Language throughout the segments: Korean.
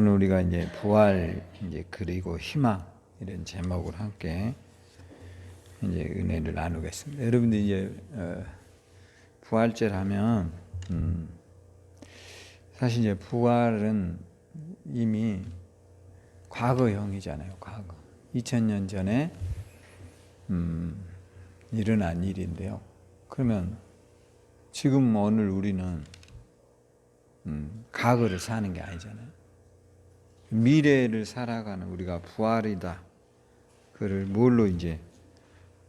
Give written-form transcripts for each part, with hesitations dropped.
오늘 우리가 이제 부활 이제 그리고 희망 이런 제목을 함께 이제 은혜를 나누겠습니다. 여러분들 이제 부활절 하면 사실 이제 부활은 이미 과거형이잖아요. 과거 2000년 전에 일어난 일인데요. 그러면 지금 오늘 우리는 과거를 사는 게 아니잖아요. 미래를 살아가는 우리가 부활이다. 그를 뭘로 이제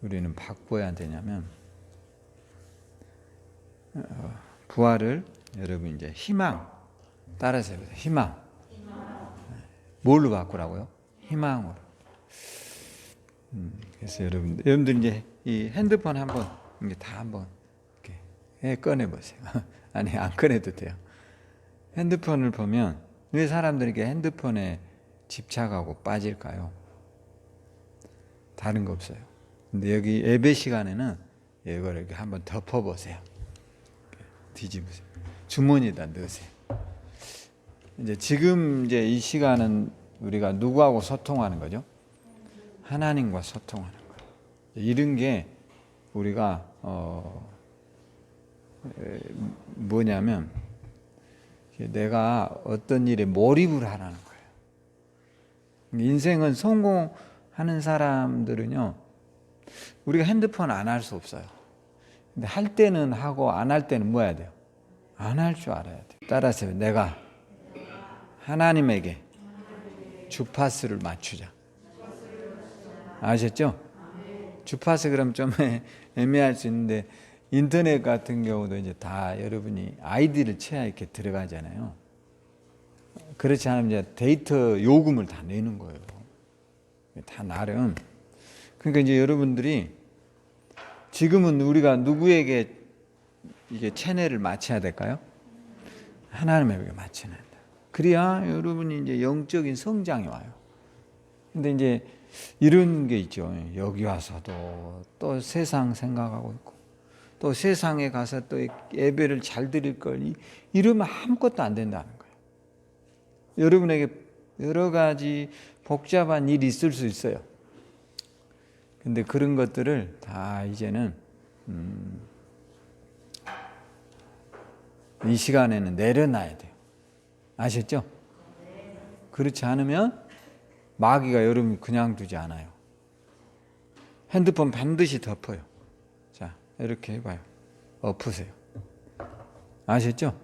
우리는 바꿔야 되냐면 부활을 여러분 이제 희망 따라서 해보세요. 희망. 뭘로 바꾸라고요? 희망으로. 그래서 여러분들 이제 이 핸드폰 한번 이게 다 한번 이렇게 꺼내 보세요. 아니 안 꺼내도 돼요. 핸드폰을 보면 왜 사람들이 핸드폰에 집착하고 빠질까요? 다른 거 없어요. 근데 여기 예배 시간에는 이걸 이렇게 한번 덮어보세요. 뒤집으세요. 주머니에다 넣으세요. 이제 지금 이제 이 시간은 우리가 누구하고 소통하는 거죠? 하나님과 소통하는 거예요. 이런 게 우리가 뭐냐면 내가 어떤 일에 몰입을 하라는 거예요. 인생은 성공하는 사람들은요, 우리가 핸드폰 안 할 수 없어요. 근데 할 때는 하고 안 할 때는 뭐 해야 돼요? 안 할 줄 알아야 돼요. 따라서 내가 하나님에게 주파수를 맞추자. 아셨죠? 주파수 그럼 좀 애매할 수 있는데 인터넷 같은 경우도 이제 다 여러분이 아이디를 쳐야 이렇게 들어가잖아요. 그렇지 않으면 이제 데이터 요금을 다 내는 거예요. 다 나름. 그러니까 이제 여러분들이 지금은 우리가 누구에게 이게 채널을 맞춰야 될까요? 하나님에게 맞춰야 된다. 그래야 여러분이 이제 영적인 성장이 와요. 근데 이제 이런 게 있죠. 여기 와서도 또 세상 생각하고 있고, 또 세상에 가서 또 예배를 잘 드릴 걸 이러면 아무것도 안 된다는 거예요. 여러분에게 여러 가지 복잡한 일이 있을 수 있어요. 근데 그런 것들을 다 이제는 이 시간에는 내려놔야 돼요. 아셨죠? 그렇지 않으면 마귀가 여러분 그냥 두지 않아요. 핸드폰 반드시 덮어요. 자, 이렇게 해봐요. 엎으세요. 아셨죠?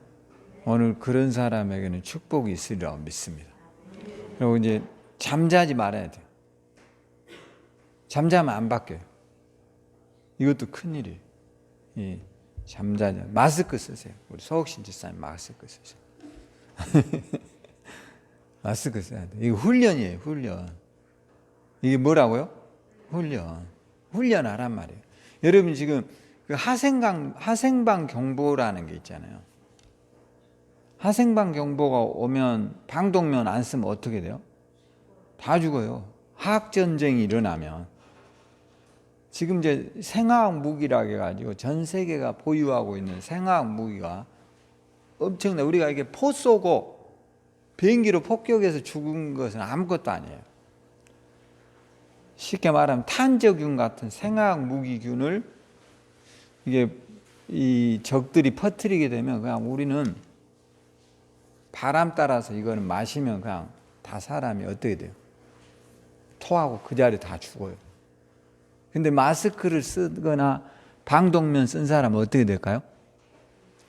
오늘 그런 사람에게는 축복이 있으리라고 믿습니다. 그리고 이제 잠자지 말아야 돼요. 잠자면 안 바뀌어요. 이것도 큰일이에요. 예, 잠자지. 마스크 쓰세요. 우리 서옥신 집사님 마스크 쓰세요. 마스크 써야 돼요. 이거 훈련이에요. 훈련. 이게 뭐라고요? 훈련. 훈련하란 말이에요. 여러분 지금 그 하생방 경보라는 게 있잖아요. 하생방 경보가 오면 방독면 안 쓰면 어떻게 돼요? 다 죽어요. 화학전쟁이 일어나면. 지금 이제 생화학 무기라 해가지고 전 세계가 보유하고 있는 생화학 무기가 엄청나. 우리가 이게 포 쏘고 비행기로 폭격해서 죽은 것은 아무것도 아니에요. 쉽게 말하면 탄저균 같은 생화학 무기균을 이게 이 적들이 퍼뜨리게 되면 그냥 우리는 바람 따라서 이거는 마시면 그냥 다 사람이 어떻게 돼요? 토하고 그 자리에 다 죽어요. 근데 마스크를 쓰거나 방독면 쓴 사람은 어떻게 될까요?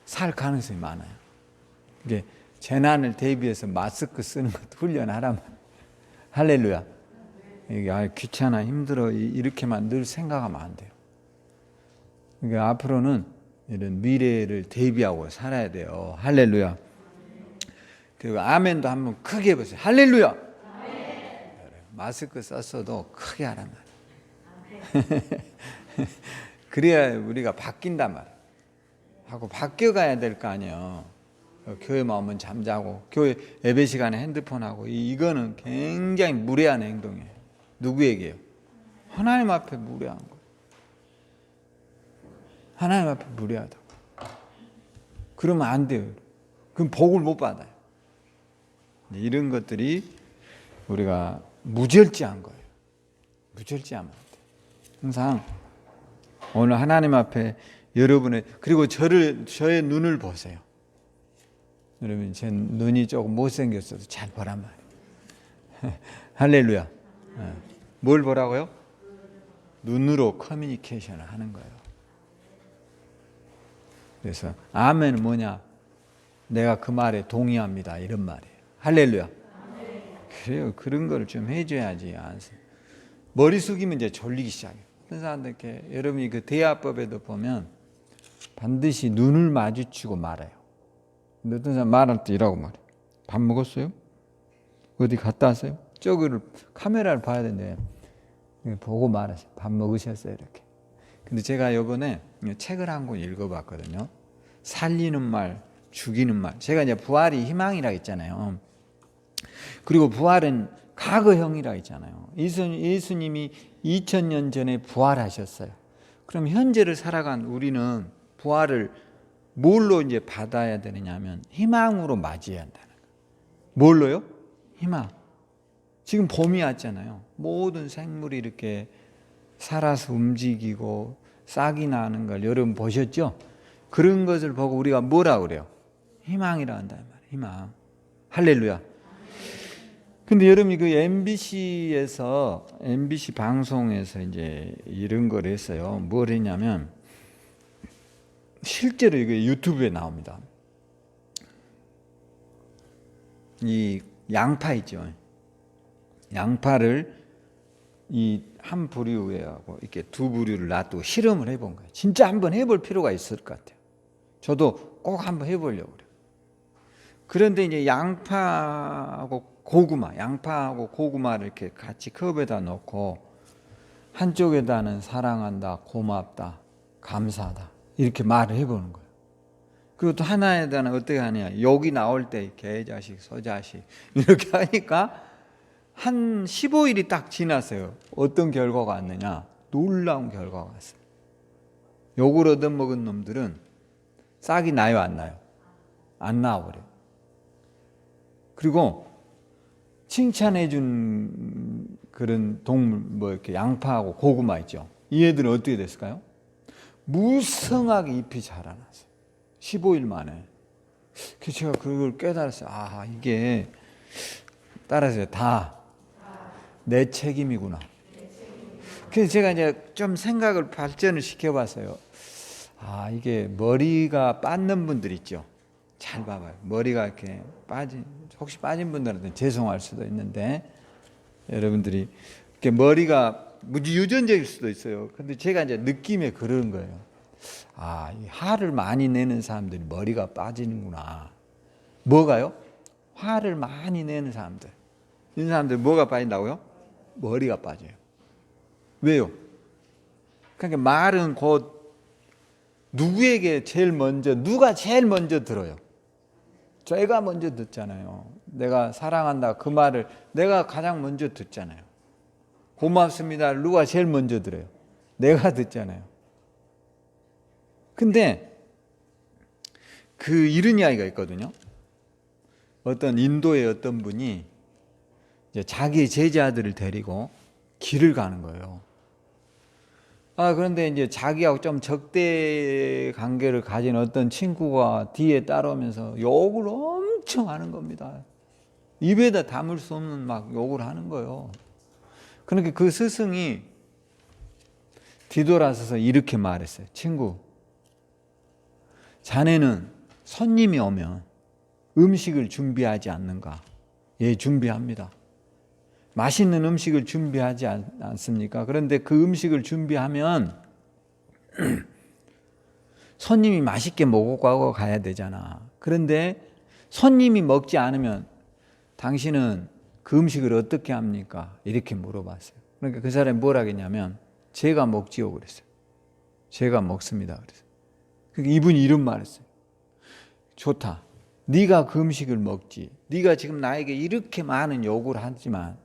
살 가능성이 많아요. 이게 재난을 대비해서 마스크 쓰는 것도 훈련하라면 할렐루야. 이게 귀찮아 힘들어 이렇게만 늘 생각하면 안 돼요. 그러니까 앞으로는 이런 미래를 대비하고 살아야 돼요. 할렐루야. 그리고 아멘도 한번 크게 해보세요. 할렐루야. 마스크 썼어도 크게 하란 말이에요. 그래야 우리가 바뀐단 말이에요. 하고 바뀌어가야 될 거 아니에요. 교회만 오면 잠자고 교회 예배 시간에 핸드폰하고 이거는 굉장히 무례한 행동이에요. 누구에게요? 하나님 앞에 무례한 거예요. 하나님 앞에 무례하다고. 그러면 안 돼요. 그럼 복을 못 받아요. 이런 것들이 우리가 무절제한 거예요. 무절제하면 안 돼요. 항상 오늘 하나님 앞에 여러분의, 그리고 저의 눈을 보세요. 여러분, 제 눈이 조금 못생겼어도 잘 보란 말이에요. 할렐루야. 뭘 보라고요? 눈으로 커뮤니케이션을 하는 거예요. 그래서 아멘은 뭐냐? 내가 그 말에 동의합니다, 이런 말이에요. 할렐루야. 그래요. 그런 걸 좀 해줘야지. 머리 숙이면 이제 졸리기 시작해요. 어떤 사람들 이렇게, 여러분이 그 대화법에도 보면 반드시 눈을 마주치고 말해요. 근데 어떤 사람 말할 때 이라고 말해요. 밥 먹었어요? 어디 갔다 왔어요? 저거를 카메라를 봐야 되는데 보고 말하세요. 밥 먹으셨어요? 이렇게. 근데 제가 이번에 책을 한 권 읽어봤거든요. 살리는 말, 죽이는 말. 제가 이제 부활이 희망이라 했잖아요. 그리고 부활은 과거형이라 했잖아요. 예수님이 2000년 전에 부활하셨어요. 그럼 현재를 살아간 우리는 부활을 뭘로 이제 받아야 되느냐면 희망으로 맞이해야 한다는 거예요. 뭘로요? 희망. 지금 봄이 왔잖아요. 모든 생물이 이렇게 살아서 움직이고 싹이 나는 걸 여러분 보셨죠? 그런 것을 보고 우리가 뭐라 그래요? 희망이라 한다는 말이에요. 희망. 할렐루야. 근데 여러분이 그 MBC 방송에서 이제 이런 걸 했어요. 뭘 했냐면, 실제로 이게 유튜브에 나옵니다. 이 양파 있죠. 양파를 이 한 부류에 하고 이렇게 두 부류를 놔두고 실험을 해본 거예요. 진짜 한번 해볼 필요가 있을 것 같아요. 저도 꼭 한번 해보려고 그래요. 그런데 이제 양파하고 고구마를 이렇게 같이 컵에다 넣고 한쪽에다는 사랑한다, 고맙다, 감사하다 이렇게 말을 해보는 거예요. 그리고 또 하나에다는 어떻게 하냐, 여기 나올 때 개자식, 소자식 이렇게 하니까 한 15일이 딱 지났어요. 어떤 결과가 왔느냐, 놀라운 결과가 왔어요. 욕을 얻어먹은 놈들은 싹이 나요, 안 나요? 안 나와버려요. 그리고 칭찬해준 그런 동물, 뭐 이렇게 양파하고 고구마 있죠. 이 애들은 어떻게 됐을까요? 무성하게 잎이 자라났어요. 15일 만에. 그래서 제가 그걸 깨달았어요. 아, 이게 따라서 다 내 책임이구나. 그래서 제가 이제 좀 생각을 발전을 시켜봤어요. 아, 이게 머리가 빠는 분들 있죠. 잘 봐봐요. 머리가 이렇게 혹시 빠진 분들한테 죄송할 수도 있는데, 여러분들이 이렇게 머리가 유전적일 수도 있어요. 근데 제가 이제 느낌에 그런 거예요. 아, 이 화를 많이 내는 사람들이 머리가 빠지는구나. 뭐가요? 화를 많이 내는 사람들. 이 사람들 뭐가 빠진다고요? 머리가 빠져요. 왜요? 그러니까 말은 곧 누구가 제일 먼저 들어요? 제가 먼저 듣잖아요. 내가 사랑한다 그 말을 내가 가장 먼저 듣잖아요. 고맙습니다 누가 제일 먼저 들어요? 내가 듣잖아요. 근데 이런 이야기가 있거든요. 어떤 인도의 어떤 분이 이제 자기 제자들을 데리고 길을 가는 거예요. 그런데 이제 자기하고 좀 적대 관계를 가진 어떤 친구가 뒤에 따라오면서 욕을 엄청 하는 겁니다. 입에다 담을 수 없는 막 욕을 하는 거예요. 그러니까 그 스승이 뒤돌아서서 이렇게 말했어요. 친구, 자네는 손님이 오면 음식을 준비하지 않는가? 예, 준비합니다. 맛있는 음식을 준비하지 않습니까? 그런데 그 음식을 준비하면 손님이 맛있게 먹고 가야 되잖아. 그런데 손님이 먹지 않으면 당신은 그 음식을 어떻게 합니까? 이렇게 물어봤어요. 그러니까 그 사람이 뭐라 했냐면 제가 먹지요 그랬어요. 제가 먹습니다 그랬어요. 그러니까 이분이 이런 말 했어요. 좋다. 네가 그 음식을 먹지. 네가 지금 나에게 이렇게 많은 요구를 하지만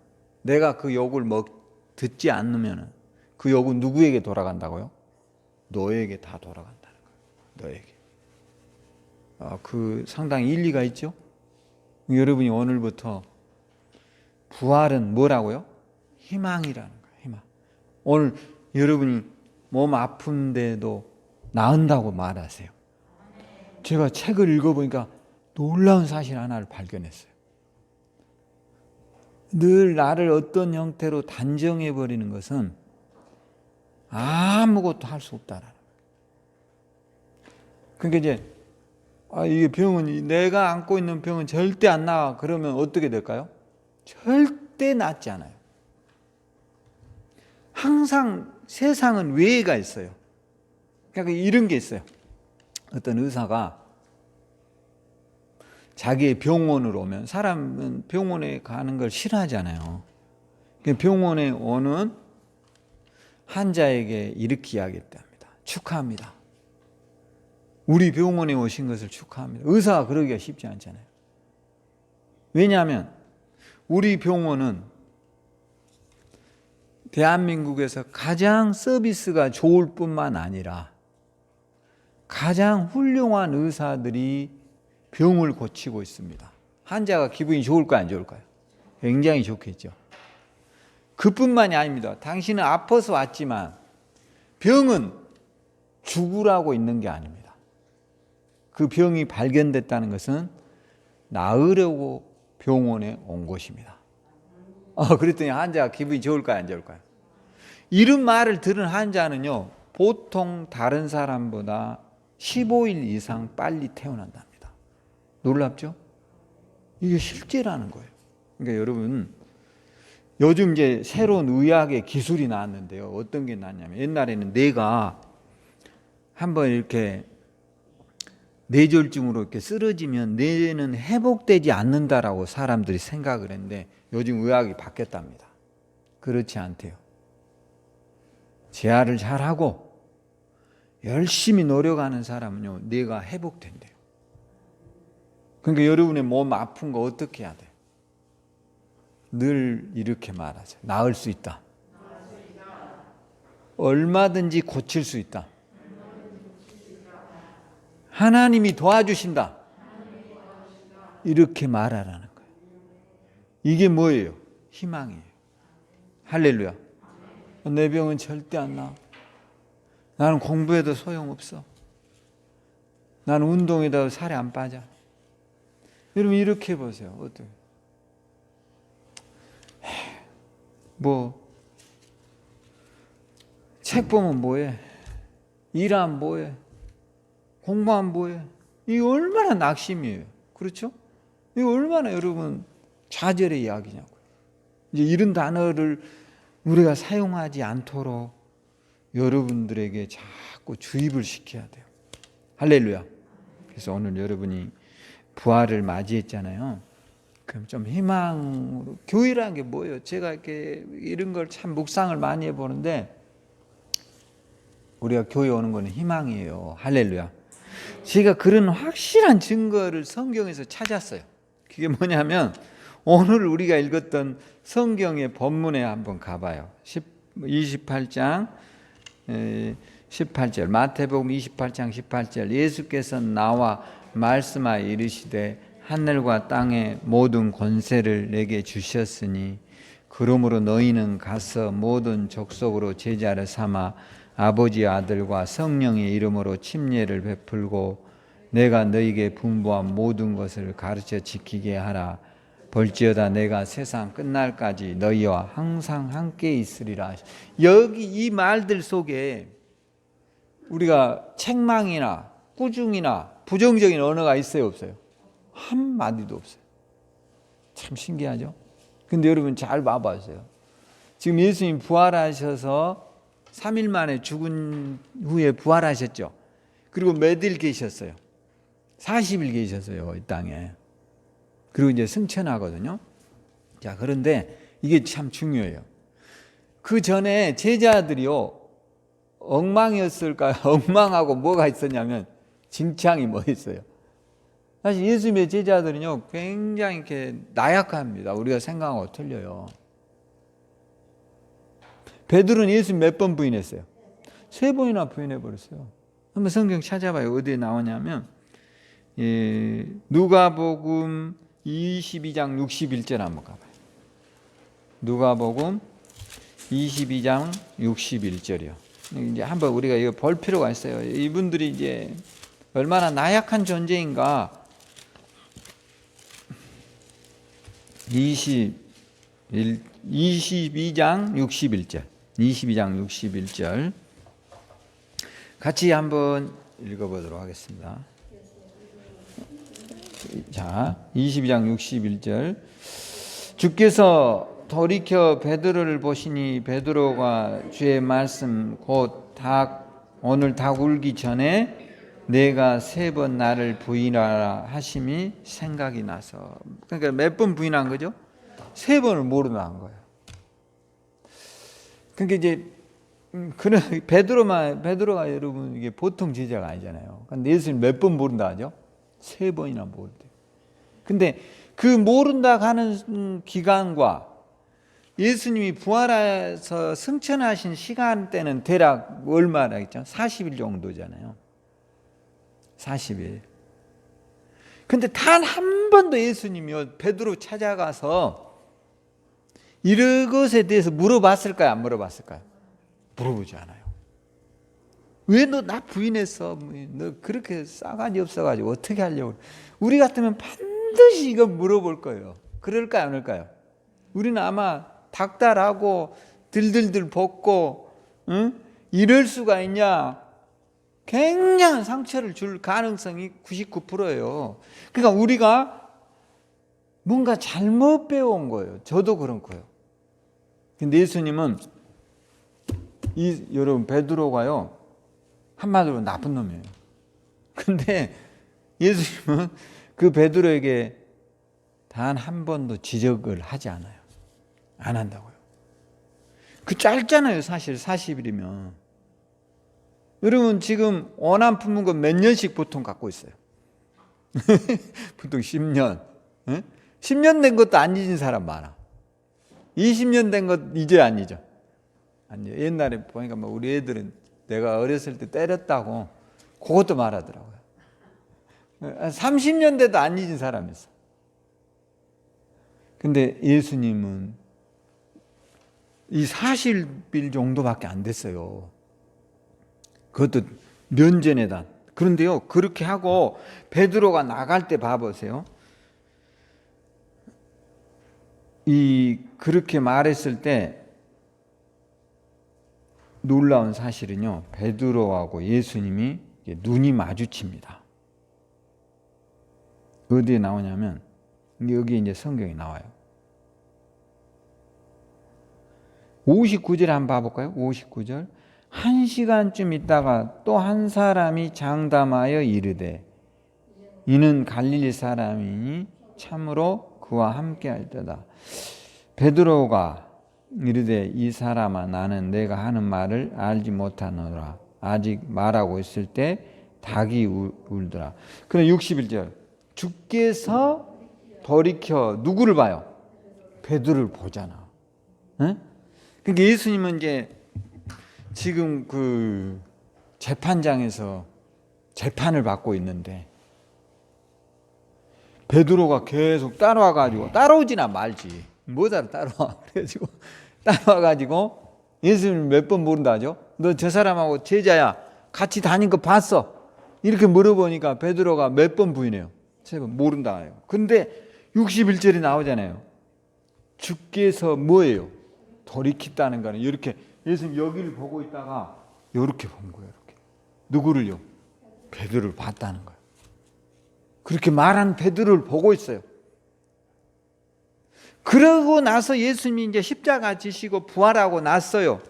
내가 그 욕을 듣지 않으면 그 욕은 누구에게 돌아간다고요? 너에게 다 돌아간다는 거예요. 너에게. 그 상당히 일리가 있죠? 여러분이 오늘부터 부활은 뭐라고요? 희망이라는 거예요. 희망. 오늘 여러분이 몸 아픈데도 나은다고 말하세요. 제가 책을 읽어보니까 놀라운 사실 하나를 발견했어요. 늘 나를 어떤 형태로 단정해버리는 것은 아무것도 할 수 없다라는 거예요. 그러니까 이제 이게 병은, 내가 안고 있는 병은 절대 안 나아. 그러면 어떻게 될까요? 절대 낫지 않아요. 항상 세상은 외가 있어요. 그러니까 이런 게 있어요. 어떤 의사가 자기의 병원으로 오면, 사람은 병원에 가는 걸 싫어하잖아요. 병원에 오는 환자에게 이렇게 이야기했답니다. 축하합니다. 우리 병원에 오신 것을 축하합니다. 의사가 그러기가 쉽지 않잖아요. 왜냐하면 우리 병원은 대한민국에서 가장 서비스가 좋을 뿐만 아니라 가장 훌륭한 의사들이 병을 고치고 있습니다. 환자가 기분이 좋을까요, 안 좋을까요? 굉장히 좋겠죠. 그뿐만이 아닙니다. 당신은 아파서 왔지만 병은 죽으라고 있는 게 아닙니다. 그 병이 발견됐다는 것은 나으려고 병원에 온 것입니다. 그랬더니 환자가 기분이 좋을까요, 안 좋을까요? 이런 말을 들은 환자는요, 보통 다른 사람보다 15일 이상 빨리 태어난답니다. 놀랍죠? 이게 실제라는 거예요. 그러니까 여러분, 요즘 이제 새로운 의학의 기술이 나왔는데요. 어떤 게 나왔냐면, 옛날에는 뇌가 한번 이렇게 뇌졸중으로 이렇게 쓰러지면 뇌는 회복되지 않는다라고 사람들이 생각을 했는데, 요즘 의학이 바뀌었답니다. 그렇지 않대요. 재활을 잘하고 열심히 노력하는 사람은요, 뇌가 회복된대요. 그러니까 여러분의 몸 아픈 거 어떻게 해야 돼요? 늘 이렇게 말하세요. 나을 수 있다. 얼마든지 고칠 수 있다. 하나님이 도와주신다. 이렇게 말하라는 거예요. 이게 뭐예요? 희망이에요. 할렐루야. 내 병은 절대 안 나아. 나는 공부해도 소용없어. 나는 운동에다 살이 안 빠져. 여러분 이렇게 보세요. 어때요? 책 보면 뭐해? 일하면 뭐해? 공부하면 뭐해? 이게 얼마나 낙심이에요. 그렇죠? 이거 얼마나 여러분 좌절의 이야기냐고요. 이제 이런 단어를 우리가 사용하지 않도록 여러분들에게 자꾸 주입을 시켜야 돼요. 할렐루야. 그래서 오늘 여러분이 부활을 맞이했잖아요. 그럼 좀 희망으로, 교회라는 게 뭐예요? 제가 이렇게 이런 걸 참 묵상을 많이 해보는데, 우리가 교회 오는 거는 희망이에요. 할렐루야. 제가 그런 확실한 증거를 성경에서 찾았어요. 그게 뭐냐면, 오늘 우리가 읽었던 성경의 본문에 한번 가봐요. 28장 18절, 마태복음 28장 18절. 예수께서 나와 말씀하여 이르시되 하늘과 땅의 모든 권세를 내게 주셨으니 그러므로 너희는 가서 모든 족속으로 제자를 삼아 아버지 아들과 성령의 이름으로 침례를 베풀고 내가 너희에게 분부한 모든 것을 가르쳐 지키게 하라. 볼지어다 내가 세상 끝날까지 너희와 항상 함께 있으리라. 여기 이 말들 속에 우리가 책망이나 꾸중이나 부정적인 언어가 있어요, 없어요? 한마디도 없어요. 참 신기하죠? 근데 여러분 잘 봐봐주세요. 지금 예수님 부활하셔서 3일 만에 죽은 후에 부활하셨죠. 그리고 몇 일 계셨어요? 40일 계셨어요, 이 땅에. 그리고 이제 승천하거든요. 자, 그런데 이게 참 중요해요. 그 전에 제자들이요, 엉망이었을까요? 엉망하고 뭐가 있었냐면 진창이 뭐 있어요? 사실 예수님의 제자들은요, 굉장히 이렇게 나약합니다. 우리가 생각하고 틀려요. 베드로는 예수 몇 번 부인했어요? 3번이나 부인해버렸어요. 한번 성경 찾아봐요. 어디에 나오냐면, 누가복음 22장 61절 한번 가봐요. 누가복음 22장 61절이요. 이제 한번 우리가 이거 볼 필요가 있어요. 이분들이 이제 얼마나 나약한 존재인가. 22장 61절. 22장 61절. 같이 한번 읽어보도록 하겠습니다. 자, 22장 61절. 주께서 돌이켜 베드로를 보시니 베드로가 주의 말씀 곧 오늘 닭 울기 전에 내가 3번 나를 부인하라 하심이 생각이 나서. 그러니까 몇 번 부인한 거죠? 3번을 모르나 한 거예요. 그러니까 이제 그런 베드로가 여러분 이게 보통 제자가 아니잖아요. 근데 예수님 몇 번 모른다 하죠? 3번이나 모른대요. 근데 그 모른다 하는 기간과 예수님이 부활해서 승천하신 시간대는 대략 얼마나 했죠? 40일 정도잖아요. 40일. 근데 단 한 번도 예수님이 베드로 찾아가서 이런 것에 대해서 물어봤을까요? 안 물어봤을까요? 물어보지 않아요. 왜 너 나 부인했어? 너 그렇게 싸가지 없어가지고 어떻게 하려고? 우리 같으면 반드시 이거 물어볼 거예요. 그럴까요? 안 그럴까요? 우리는 아마 닥달하고 들들들 벗고 이럴 수가 있냐? 굉장한 상처를 줄 가능성이 99%예요. 그러니까 우리가 뭔가 잘못 배운 거예요. 저도 그런 거예요. 근데 예수님은 여러분 베드로가요 한마디로 나쁜 놈이에요. 근데 예수님은 그 베드로에게 단 한 번도 지적을 하지 않아요. 안 한다고요. 그 짧잖아요. 사실 40일이면. 여러분 지금 원한 품은 거 몇 년씩 보통 갖고 있어요? 보통 10년. 10년 된 것도 안 잊은 사람 많아. 20년 된 것 잊어요, 안 잊어? 안 잊어. 옛날에 보니까 뭐 우리 애들은 내가 어렸을 때 때렸다고 그것도 말하더라고요. 30년 돼도 안 잊은 사람이 있어. 근데 예수님은 이 40일 정도밖에 안 됐어요. 그것도 면전에다. 그런데요, 그렇게 하고 베드로가 나갈 때 봐보세요. 그렇게 말했을 때 놀라운 사실은요, 베드로하고 예수님이 눈이 마주칩니다. 어디에 나오냐면 여기 이제 성경에 나와요. 59절 한번 봐볼까요? 59절. 1시간쯤 있다가 또 한 사람이 장담하여 이르되 이는 갈릴리 사람이니 참으로 그와 함께 할 때다. 베드로가 이르되 이 사람아 나는 내가 하는 말을 알지 못하노라. 아직 말하고 있을 때 닭이 울더라. 그럼 61절. 주께서 돌이켜 누구를 봐요? 베드로를 보잖아. 응? 그러니까 예수님은 이제 지금 그 재판장에서 재판을 받고 있는데 베드로가 계속 따라와가지고 따라오지나 말지 뭐다 따라와 그래가지고 따라와가지고 예수님 몇 번 모른다 하죠? 너 저 사람하고 제자야 같이 다닌 거 봤어? 이렇게 물어보니까 베드로가 몇 번 부인해요? 3번 모른다 해요. 근데 61절이 나오잖아요. 주께서 뭐예요? 돌이켰다는 거는 이렇게 예수님 여기를 보고 있다가 이렇게 본 거예요. 이렇게. 누구를요? 베드로를 봤다는 거예요. 그렇게 말한 베드로를 보고 있어요. 그러고 나서 예수님이 이제 십자가 지시고 부활하고 났어요.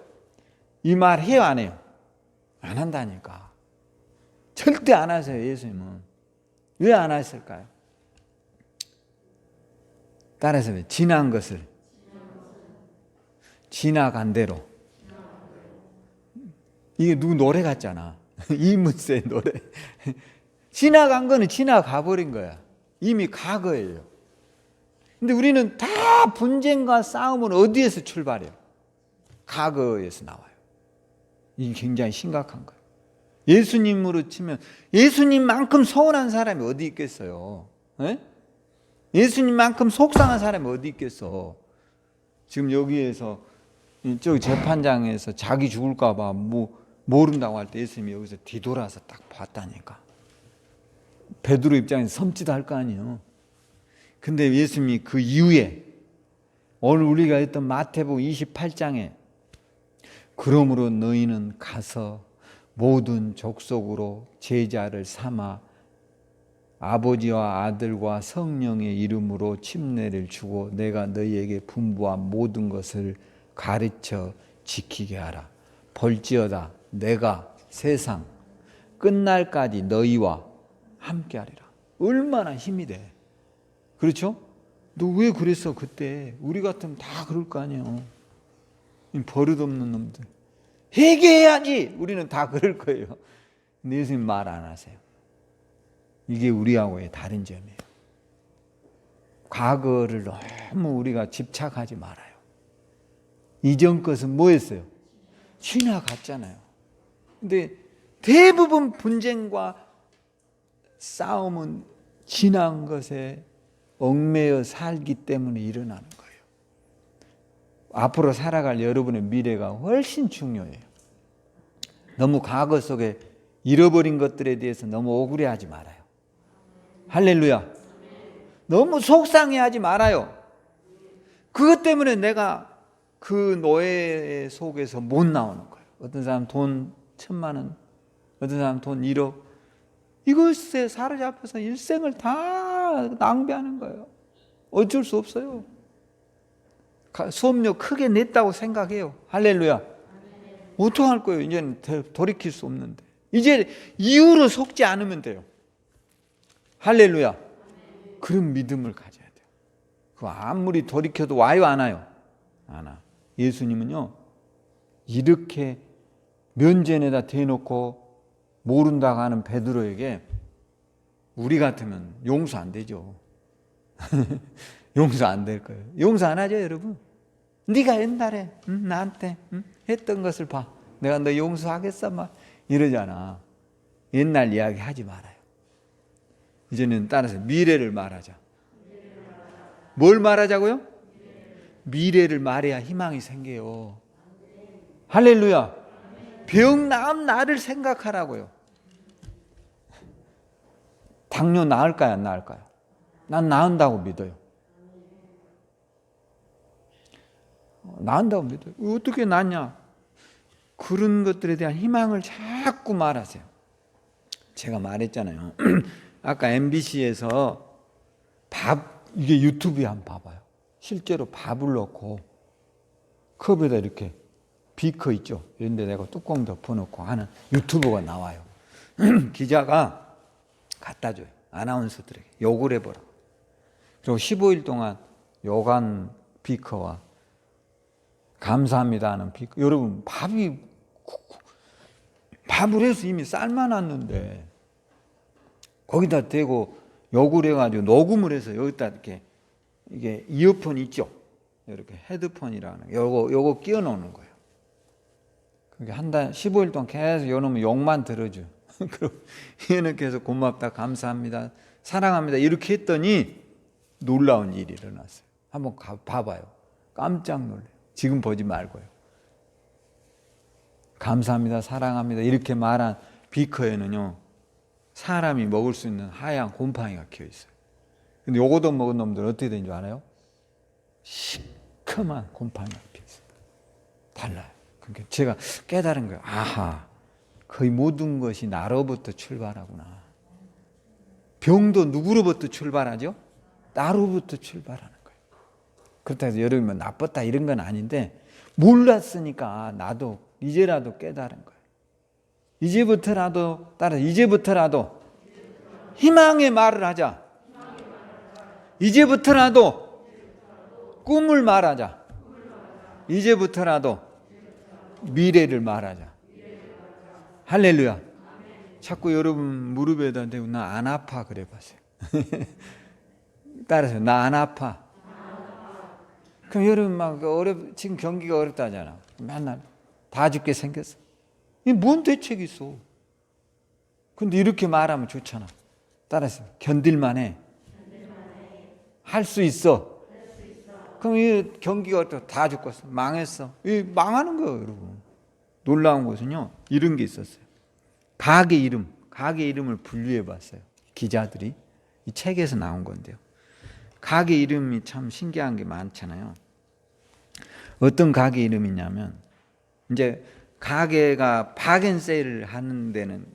이 말 해요, 안 해요? 안 한다니까. 절대 안 하세요, 예수님은. 왜 안 하실까요? 따라서 지난 것을 지나간 대로. 이게 누구 노래 같잖아. 이문세 노래. 지나간 거는 지나가 버린 거야. 이미 과거예요. 근데 우리는 다 분쟁과 싸움은 어디에서 출발해요? 과거에서 나와요. 이게 굉장히 심각한 거예요. 예수님으로 치면 예수님만큼 서운한 사람이 어디 있겠어요? 에? 예수님만큼 속상한 사람이 어디 있겠어. 지금 여기에서 저 재판장에서 자기 죽을까 봐 모른다고 할 때 예수님이 여기서 뒤돌아서 딱 봤다니까. 베드로 입장에서 섬찟할 거 아니에요. 근데 예수님이 그 이후에 오늘 우리가 했던 마태복음 28장에 그러므로 너희는 가서 모든 족속으로 제자를 삼아 아버지와 아들과 성령의 이름으로 침례를 주고 내가 너희에게 분부한 모든 것을 가르쳐 지키게 하라. 볼지어다 내가 세상 끝날까지 너희와 함께 하리라. 얼마나 힘이 돼. 그렇죠? 너 왜 그랬어 그때? 우리 같으면 다 그럴 거 아니에요. 버릇없는 놈들. 회개해야지. 우리는 다 그럴 거예요. 근데 예수님 말 안 하세요. 이게 우리하고의 다른 점이에요. 과거를 너무 우리가 집착하지 말아요. 이전 것은 뭐였어요? 지나갔잖아요. 근데 대부분 분쟁과 싸움은 지난 것에 얽매여 살기 때문에 일어나는 거예요. 앞으로 살아갈 여러분의 미래가 훨씬 중요해요. 너무 과거 속에 잃어버린 것들에 대해서 너무 억울해하지 말아요. 할렐루야. 너무 속상해하지 말아요. 그것 때문에 내가 그 노예 속에서 못 나오는 거예요. 어떤 사람 돈 1,000,000원, 어떤 사람 돈 1억, 이것에 사로잡혀서 일생을 다 낭비하는 거예요. 어쩔 수 없어요. 수업료 크게 냈다고 생각해요. 할렐루야. 어떡할 거예요? 이제는 돌이킬 수 없는데. 이제 이유로 속지 않으면 돼요. 할렐루야. 그런 믿음을 가져야 돼요. 그 아무리 돌이켜도 와요, 안 와요? 안 와. 예수님은요, 이렇게 면전에다 대놓고 모른다고 하는 베드로에게 우리 같으면 용서 안 되죠. 용서 안 될 거예요. 용서 안 하죠, 여러분? 네가 옛날에 나한테 했던 것을 봐. 내가 너 용서하겠어? 막 이러잖아. 옛날 이야기 하지 말아요. 이제는 따라서 미래를 말하자. 뭘 말하자고요? 미래를 말해야 희망이 생겨요. 할렐루야. 병 나은 나를 생각하라고요. 당뇨 나을까요, 안 나을까요? 난 나은다고 믿어요. 나은다고 믿어요. 어떻게 낫냐? 그런 것들에 대한 희망을 자꾸 말하세요. 제가 말했잖아요. 아까 MBC에서 이게 유튜브에 한번 봐봐요. 실제로 밥을 넣고 컵에다 이렇게 비커 있죠. 이런 데 내가 뚜껑 덮어놓고 하는 유튜브가 나와요. 기자가 갖다 줘요. 아나운서들에게 욕을 해보라. 그리고 15일 동안 욕한 비커와 감사합니다 하는 비커. 여러분, 밥을 해서 이미 삶아놨는데 거기다 대고 욕을 해가지고 녹음을 해서 여기다 이렇게 이게 이어폰 있죠. 이렇게 헤드폰이라는 요거 끼워 놓는 거예요. 그게 한 달 15일 동안 계속 요놈은 욕만 들어줘. 그리고 얘는 계속 고맙다, 감사합니다, 사랑합니다 이렇게 했더니 놀라운 일이 일어났어요. 한번 봐봐요. 깜짝 놀래요. 지금 보지 말고요. 감사합니다, 사랑합니다 이렇게 말한 비커에는요, 사람이 먹을 수 있는 하얀 곰팡이가 끼어 있어요. 근데 요거도 먹은 놈들 어떻게 되는 줄 알아요? 시커먼 곰팡이가 끼어 있어요. 달라요. 그러니까 제가 깨달은 거예요. 아하, 거의 모든 것이 나로부터 출발하구나. 병도 누구로부터 출발하죠? 나로부터 출발하는 거예요. 그렇다고 해서 여러분 나빴다 이런 건 아닌데 몰랐으니까 나도 이제라도 깨달은 거예요. 이제부터라도 희망의 말을 하자. 이제부터라도 꿈을 말하자. 이제부터라도 미래를 말하자. 할렐루야. 자꾸 여러분 무릎에다 대고 나 안 아파 그래 보세요. 따라서 나 안 아파. 그럼 여러분 막 지금 경기가 어렵다잖아. 맨날 다 죽게 생겼어. 이 뭔 대책이 있어? 근데 이렇게 말하면 좋잖아. 따라서 견딜만 해. 할 수 있어. 그럼 이 경기가 다 죽었어. 망했어. 이 망하는 거예요, 여러분. 놀라운 것은요, 이런 게 있었어요. 가게 이름을 분류해 봤어요. 기자들이. 이 책에서 나온 건데요. 가게 이름이 참 신기한 게 많잖아요. 어떤 가게 이름이냐면, 이제 가게가 박앤세일을 하는 데는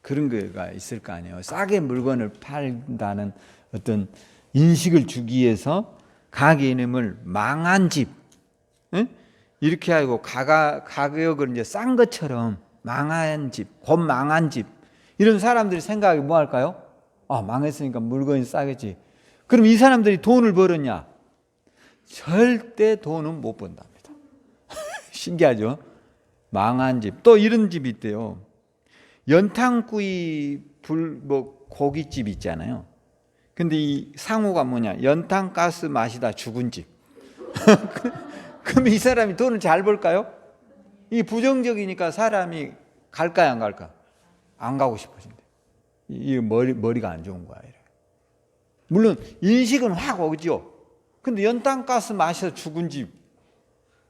그런 거가 있을 거 아니에요. 싸게 물건을 팔다는 어떤 인식을 주기 위해서 가게 이름을 망한 집, 응? 이렇게 하고 가격을 이제 싼 것처럼 망한 집, 곧 망한 집, 이런 사람들이 생각이 뭐 할까요? 아, 망했으니까 물건이 싸겠지. 그럼 이 사람들이 돈을 벌었냐? 절대 돈은 못 번답니다. 신기하죠? 망한 집. 또 이런 집이 있대요. 연탄구이 고깃집 있잖아요. 근데 이 상호가 뭐냐? 연탄가스 마시다 죽은 집. 그럼 이 사람이 돈을 잘 벌까요? 이 부정적이니까 사람이 갈까요, 안 갈까? 안 가고 싶어진대. 이 머리가 안 좋은 거야. 물론 인식은 확 오죠. 근데 연탄가스 마셔서 죽은 집,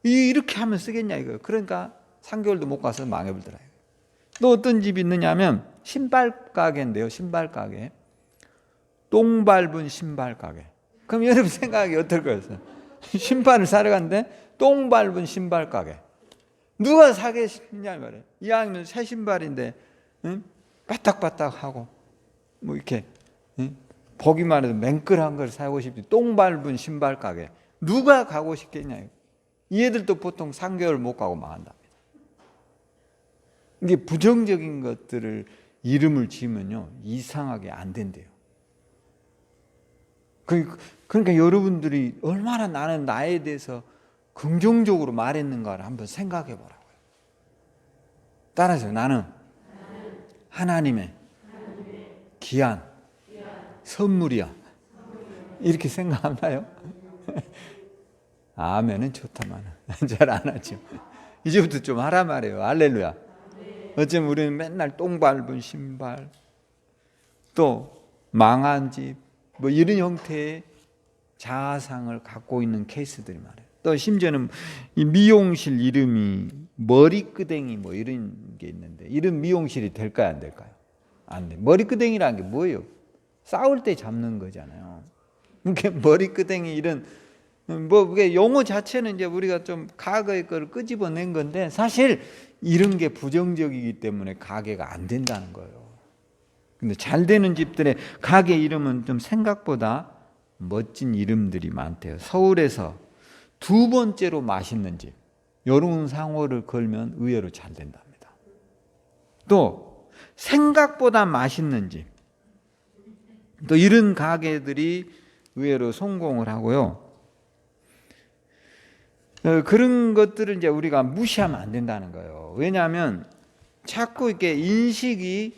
이렇게 하면 쓰겠냐 이거예요. 그러니까 3개월도 못 가서 망해버리더라고요. 또 어떤 집이 있느냐면 신발 가게인데요. 신발 가게. 똥 밟은 신발 가게. 그럼 여러분 생각이 어떨 거였어요? 신발을 사러 갔는데 똥 밟은 신발 가게. 누가 사겠냐 말이에요. 이왕이면 새 신발인데, 응? 바닥바닥하고 뭐 이렇게, 응? 보기만 해도 맹끌한 걸 사고 싶지. 똥 밟은 신발 가게. 누가 가고 싶겠냐. 이 애들도 보통 3개월 못 가고 망한답니다. 이게 부정적인 것들을 이름을 지으면요, 이상하게 안 된대요. 그러니까 여러분들이 얼마나 나는 나에 대해서 긍정적으로 말했는가를 한번 생각해 보라고요. 따라서 나는 하나님의 귀한 선물이야. 이렇게 생각하나요? 아멘은 좋다만 잘 안 하죠. 이제부터 좀 하라 말이에요. 할렐루야. 어쩌면 우리는 맨날 똥 밟은 신발, 또 망한 집, 뭐 이런 형태의 자아상을 갖고 있는 케이스들이 많아요. 또 심지어는 이 미용실 이름이 머리끄댕이 뭐 이런 게 있는데, 이런 미용실이 될까요, 안 될까요? 안 돼. 머리끄댕이라는 게 뭐예요? 싸울 때 잡는 거잖아요. 그러니까 머리끄댕이 이런 뭐 그게 용어 자체는 이제 우리가 좀 과거의 걸 끄집어낸 건데, 사실 이런 게 부정적이기 때문에 가게가 안 된다는 거예요. 근데 잘 되는 집들의 가게 이름은 좀 생각보다 멋진 이름들이 많대요. 서울에서 2번째로 맛있는 집, 이런 상호를 걸면 의외로 잘 된답니다. 또 생각보다 맛있는 집, 또 이런 가게들이 의외로 성공을 하고요. 그런 것들을 이제 우리가 무시하면 안 된다는 거예요. 왜냐하면 자꾸 이렇게 인식이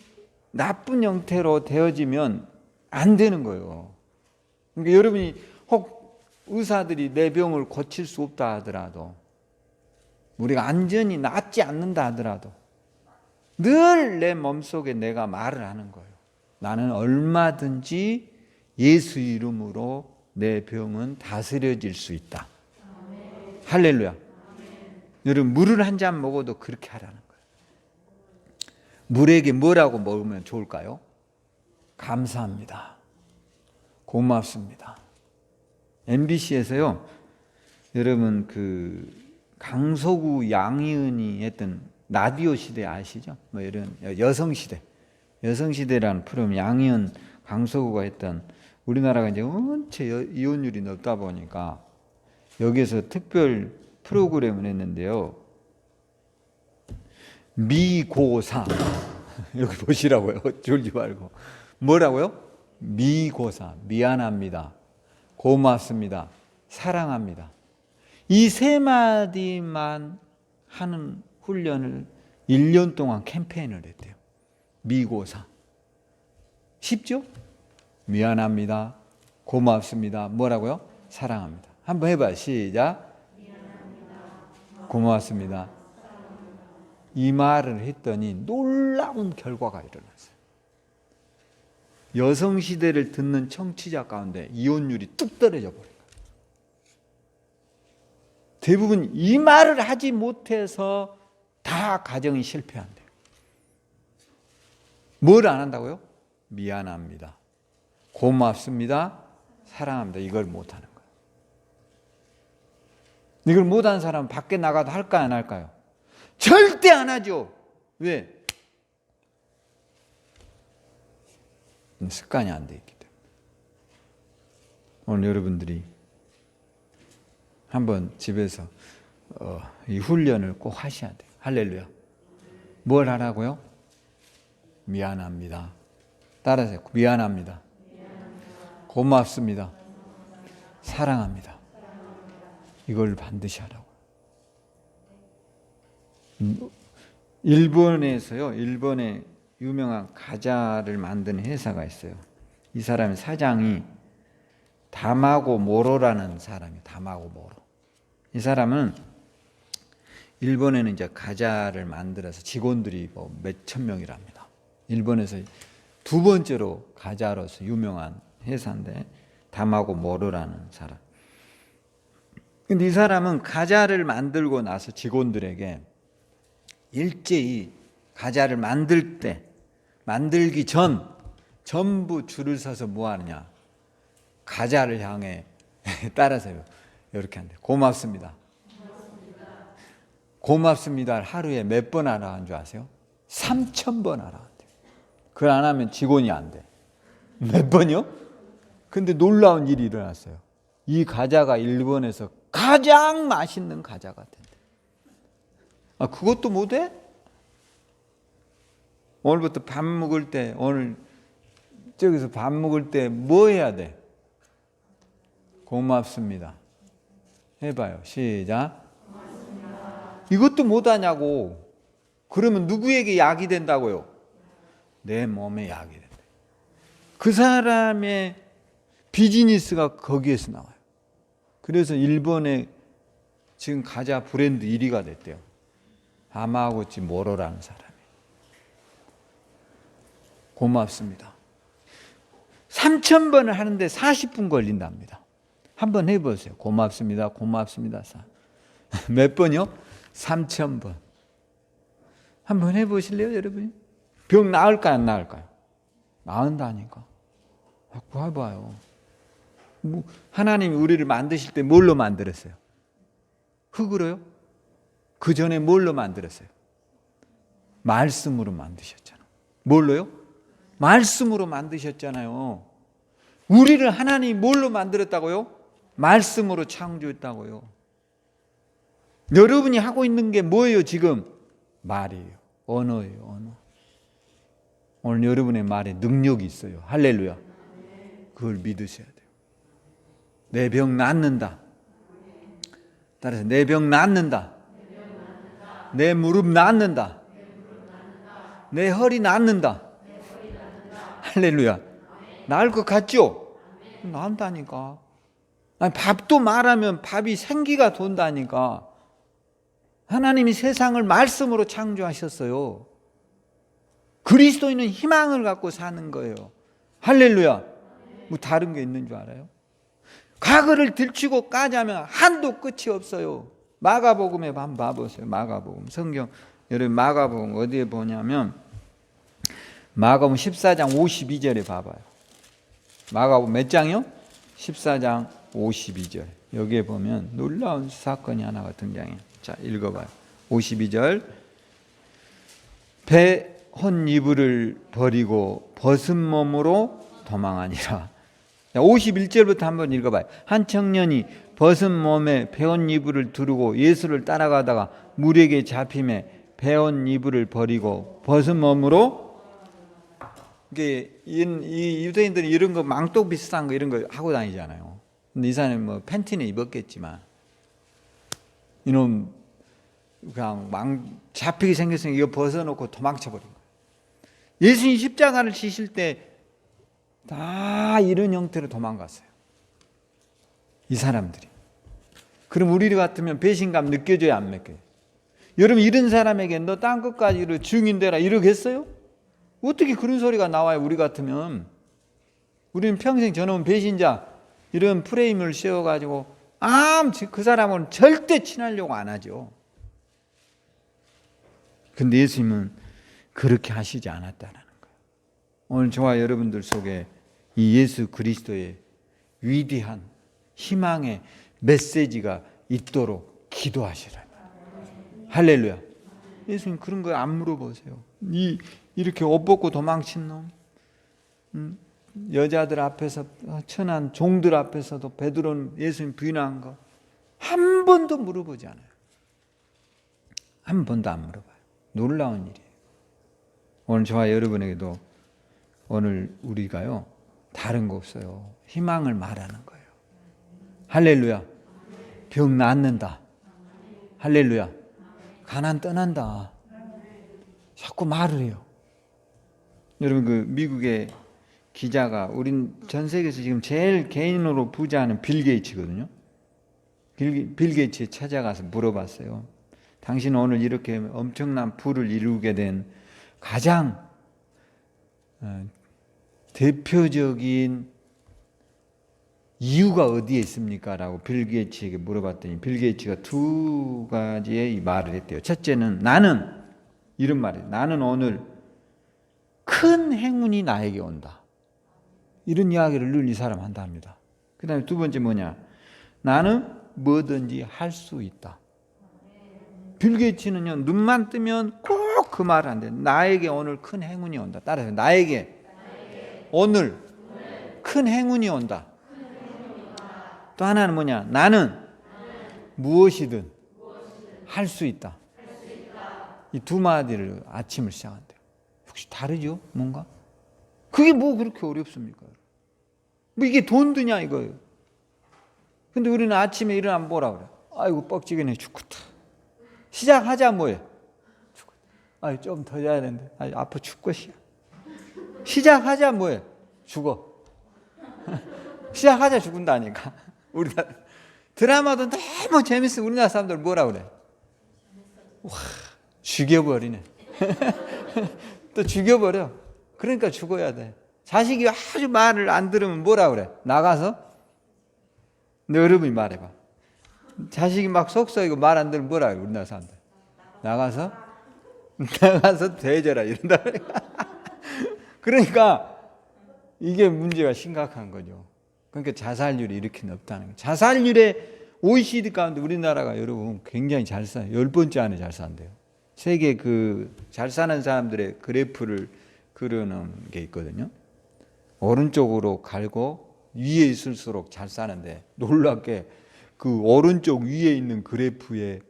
나쁜 형태로 되어지면 안 되는 거예요. 그러니까 여러분이 혹 의사들이 내 병을 고칠 수 없다 하더라도, 우리가 안전히 낫지 않는다 하더라도 늘 내 몸속에 내가 말을 하는 거예요. 나는 얼마든지 예수 이름으로 내 병은 다스려질 수 있다. 할렐루야. 여러분 물을 한 잔 먹어도 그렇게 하라는 거예요. 물에게 뭐라고 먹으면 좋을까요? 감사합니다. 고맙습니다. MBC에서요, 여러분 그 강서구 양희은이 했던 라디오 시대 아시죠? 뭐 이런 여성시대라는 프로그램, 양희은 강서구가 했던, 우리나라가 이제 원체 이혼율이 높다 보니까 여기에서 특별 프로그램을 했는데요. 미고사. 여기 보시라고요. 졸지 말고. 뭐라고요? 미고사. 미안합니다. 고맙습니다. 사랑합니다. 이 3마디만 하는 훈련을 1년 동안 캠페인을 했대요. 미고사. 쉽죠? 미안합니다. 고맙습니다. 뭐라고요? 사랑합니다. 한번 해봐요. 시작. 고맙습니다. 이 말을 했더니 놀라운 결과가 일어났어요. 여성시대를 듣는 청취자 가운데 이혼율이 뚝 떨어져 버린 거예요. 대부분 이 말을 하지 못해서 다 가정이 실패한대요. 뭘 안 한다고요? 미안합니다, 고맙습니다, 사랑합니다. 이걸 못하는 거예요. 이걸 못하는 사람은 밖에 나가도 할까요, 안 할까요? 절대 안 하죠. 왜? 습관이 안 돼 있기 때문에. 오늘 여러분들이 한번 집에서 이 훈련을 꼭 하셔야 돼요. 할렐루야. 뭘 하라고요? 미안합니다. 따라서 미안합니다, 고맙습니다, 사랑합니다. 이걸 반드시 하라고. 일본에서요, 일본에 유명한 과자를 만드는 회사가 있어요. 이 사람의 사장이 다마고 모로라는 사람이에요. 다마고 모로. 이 사람은 일본에는 이제 과자를 만들어서 직원들이 뭐 몇천 명이랍니다. 일본에서 두 번째로 과자로서 유명한 회사인데, 다마고 모로라는 사람. 근데 이 사람은 과자를 만들고 나서 직원들에게 일제히 과자를 만들기 전 전부 줄을 서서 뭐 하느냐, 과자를 향해 따라서요, 이렇게 한대. 고맙습니다, 고맙습니다. 하루에 몇 번 하라 한 줄 아세요? 3,000번 하라 한대. 그걸 안 하면 직원이 안 돼. 몇 번이요? 근데 놀라운 일이 일어났어요. 이 과자가 일본에서 가장 맛있는 과자가 된대. 아, 그것도 못해? 오늘부터 밥 먹을 때, 오늘 저기서 밥 먹을 때 뭐 해야 돼? 고맙습니다. 해봐요. 시작. 고맙습니다. 이것도 못하냐고. 그러면 누구에게 약이 된다고요? 내 몸에 약이 된다. 그 사람의 비즈니스가 거기에서 나와요. 그래서 일본의 지금 과자 브랜드 1위가 됐대요. 하마구치 모로라는 사람이. 고맙습니다. 3,000번을 하는데 40분 걸린답니다. 한번 해보세요. 고맙습니다, 고맙습니다. 몇 번이요? 3,000번. 한번 해보실래요, 여러분? 병 나을까요, 안 나을까요? 나은다니까. 자꾸 해봐요. 하나님이 우리를 만드실 때 뭘로 만들었어요? 흙으로요? 그 전에 뭘로 만들었어요? 말씀으로 만드셨잖아요. 뭘로요? 말씀으로 만드셨잖아요. 우리를 하나님이 뭘로 만들었다고요? 말씀으로 창조했다고요. 여러분이 하고 있는 게 뭐예요, 지금? 말이에요. 언어예요, 언어. 오늘 여러분의 말에 능력이 있어요. 할렐루야. 그걸 믿으셔야 돼요. 내 병 낫는다. 따라서 내 병 낫는다. 내 무릎 낫는다. 내 허리 낫는다. 할렐루야. 나을 것 같죠? 나은다니까. 아니, 밥도 말하면 밥이 생기가 돈다니까. 하나님이 세상을 말씀으로 창조하셨어요. 그리스도인은 희망을 갖고 사는 거예요. 할렐루야. 뭐 다른 게 있는 줄 알아요? 과거를 들추고 까자면 한도 끝이 없어요. 마가복음에 한번 봐보세요. 마가복음 성경, 여러분 마가복음 어디에 보냐면 마가복음 14장 52절에 봐봐요. 마가복음 몇 장이요? 14장 52절. 여기에 보면 놀라운 사건이 하나가 등장해요. 자, 읽어봐요. 52절. 배 헌 이불을 버리고 벗은 몸으로 도망하니라. 51절부터 한번 읽어봐요. 한 청년이 벗은 몸에 배헌 이불을 두르고 예수를 따라가다가 물에게 잡힘에 배헌 이불을 버리고 벗은 몸으로. 이게 이 유대인들은 이런 거 망토 비슷한 거 이런 거 하고 다니잖아요. 근데 이 사람은 뭐 팬티는 입었겠지만 이놈 그냥 잡히게 생겼으니까 이거 벗어놓고 도망쳐버린 거예요. 예수님 십자가를 지실 때 다 이런 형태로 도망갔어요. 이 사람들이. 그럼 우리 같으면 배신감 느껴져야 안 느껴요? 여러분 이런 사람에게 너 땅 끝까지 증인되라 이러겠어요? 어떻게 그런 소리가 나와요? 우리 같으면. 우리는 평생 저놈은 배신자 이런 프레임을 씌워가지고 그 사람은 절대 친하려고 안 하죠. 근데 예수님은 그렇게 하시지 않았다는 거예요. 오늘 저와 여러분들 속에 이 예수 그리스도의 위대한 희망의 메시지가 있도록 기도하시라. 할렐루야. 예수님 그런 거 안 물어보세요. 이렇게 옷 벗고 도망친 놈, 여자들 앞에서, 천한 종들 앞에서도 베드로는 예수님 부인한 거 한 번도 물어보지 않아요. 한 번도 안 물어봐요. 놀라운 일이에요. 오늘 저와 여러분에게도 오늘 우리가요 다른 거 없어요. 희망을 말하는 거예요. 할렐루야. 병 낫는다. 할렐루야. 가난 떠난다. 자꾸 말을 해요. 여러분 그 미국의 기자가 우린 전 세계에서 지금 제일 개인으로 부자는 빌 게이츠거든요. 빌 게이츠에 찾아가서 물어봤어요. 당신은 오늘 이렇게 엄청난 부를 이루게 된 가장 대표적인 이유가 어디에 있습니까? 라고 빌 게이츠에게 물어봤더니 빌 게이츠가 두 가지의 말을 했대요. 첫째는 나는 이런 말이에요. 나는 오늘 큰 행운이 나에게 온다. 이런 이야기를 늘 이 사람 한다 합니다. 그 다음에 두 번째 뭐냐? 나는 뭐든지 할 수 있다. 빌 게이츠는요 눈만 뜨면 꼭 그 말을 한대. 나에게 오늘 큰 행운이 온다. 따라서 나에게 오늘 큰 행운이 온다. 또 하나는 뭐냐? 나는 무엇이든 할 수 있다. 이 두 마디를 아침을 시작한대요. 혹시 다르죠? 뭔가? 그게 뭐 그렇게 어렵습니까? 뭐 이게 돈 드냐 이거예요. 근데 우리는 아침에 일어나면 뭐라 그래? 아이고 뻑지근해 죽겠다. 시작하자 뭐해? 죽겠다. 아이 좀 더 자야 되는데. 아이 아파 죽겠어. 시작하자 뭐해? 죽어. 시작하자 죽는다니까. 우리나라 드라마도 너무 재밌어. 우리나라 사람들 뭐라 그래? 와 죽여버리네. 또 죽여버려. 그러니까 죽어야 돼. 자식이 아주 말을 안 들으면 뭐라 그래? 나가서? 너 여러분이 말해봐. 자식이 막 속썩이고 말 안 들으면 뭐라 그래? 우리나라 사람들. 나가서 되져라 이런다. 그러니까 이게 문제가 심각한 거죠. 그러니까 자살률이 이렇게 높다는 거예요. 자살률에 OECD 가운데 우리나라가 여러분 굉장히 잘 사요. 10번째 안에 잘 산대요. 세계 그 잘 사는 사람들의 그래프를 그려놓은 게 있거든요. 오른쪽으로 갈고 위에 있을수록 잘 사는데 놀랍게 그 오른쪽 위에 있는 그래프에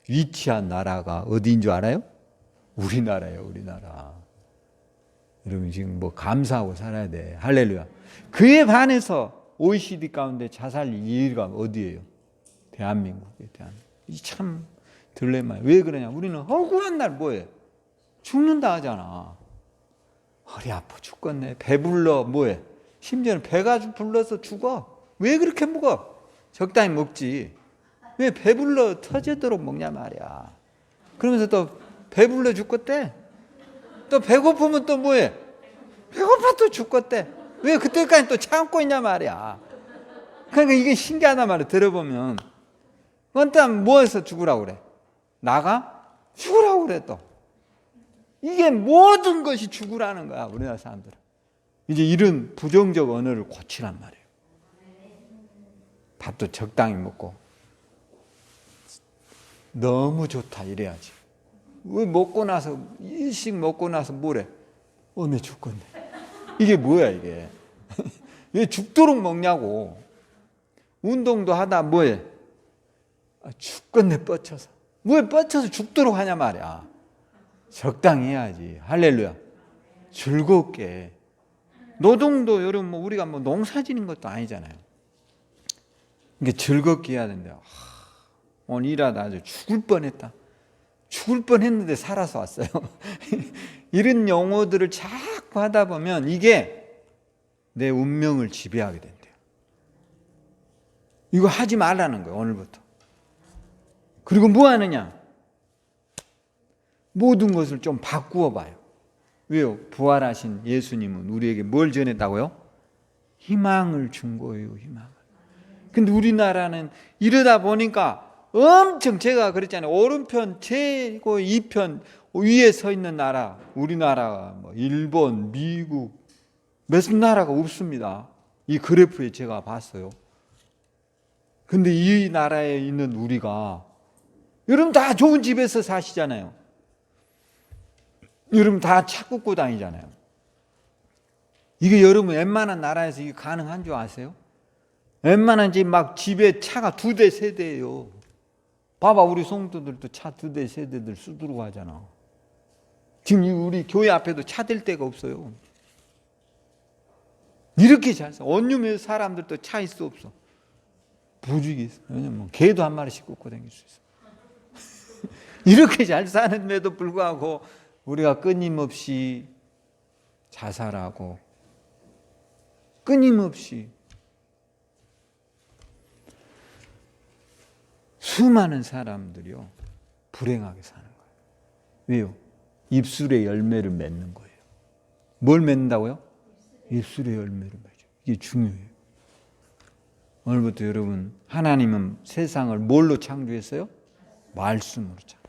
위치한 나라가 어디인 줄 알아요? 우리나라예요. 우리나라. 여러분 지금 뭐 감사하고 살아야 돼. 할렐루야. 그에 반해서 OECD 가운데 자살 2위가 어디예요? 대한민국이에요. 대한민국. 이 참 딜레마예요. 왜 그러냐? 우리는 허구한 날 뭐해? 죽는다 하잖아. 허리 아파 죽겠네. 배불러 뭐해? 심지어는 배가 불러서 죽어. 왜 그렇게 먹어? 적당히 먹지. 왜 배불러 터지도록 먹냐 말이야. 그러면서 또 배불러 죽겠대. 또 배고프면 또 뭐해? 배고파 또 죽겠대. 왜 그때까지 또 참고 있냐 말이야. 그러니까 이게 신기하단 말이야. 들어보면 일단 뭐해서 죽으라고 그래? 나가? 죽으라고 그래 또. 이게 모든 것이 죽으라는 거야. 우리나라 사람들은. 이제 이런 부정적 언어를 고치란 말이에요. 밥도 적당히 먹고 너무 좋다 이래야지. 왜 먹고 나서 일식 먹고 나서 뭐래? 내 죽겠네. 이게 뭐야 이게? 왜 죽도록 먹냐고. 운동도 하다 뭐해? 죽겠네 뻗쳐서. 왜 뻗쳐서 죽도록 하냐 말이야. 적당히 해야지. 할렐루야. 즐겁게. 노동도 여러분 뭐 우리가 뭐 농사 지는 것도 아니잖아요. 이게 즐겁게 해야 된대요. 오늘 일하다 아주 죽을 뻔했다. 죽을 뻔했는데 살아서 왔어요. 이런 용어들을 자꾸 하다 보면 이게 내 운명을 지배하게 된대요. 이거 하지 말라는 거예요. 오늘부터. 그리고 뭐 하느냐? 모든 것을 좀 바꾸어 봐요. 왜요? 부활하신 예수님은 우리에게 뭘 전했다고요? 희망을 준 거예요, 희망을. 근데 우리나라는 이러다 보니까 엄청, 제가 그랬잖아요. 오른편 최고 2편 위에 서 있는 나라, 우리나라가 뭐 일본, 미국, 몇 나라가 없습니다. 이 그래프에 제가 봤어요. 근데 이 나라에 있는 우리가, 여러분 다 좋은 집에서 사시잖아요. 여러분 다 차 끄고 다니잖아요. 이게 여러분 웬만한 나라에서 이게 가능한 줄 아세요? 웬만한 집 막 집에 차가 2대, 3대예요. 봐봐, 우리 성도들도 차 2대, 3대들 쓰도록 하잖아. 지금 우리 교회 앞에도 차 댈 데가 없어요. 이렇게 잘 사. 원룸에 사람들도 차 있어 없어? 부죽이 있어. 왜냐면 개도 한 마리씩 꽂고 다닐 수 있어. 이렇게 잘 사는데도 불구하고 우리가 끊임없이 자살하고 끊임없이 수많은 사람들이요 불행하게 사는 거예요. 왜요? 입술의 열매를 맺는 거예요. 뭘 맺는다고요? 입술의 열매를 맺죠. 이게 중요해요. 오늘부터 여러분, 하나님은 세상을 뭘로 창조했어요? 말씀으로 창조했어요.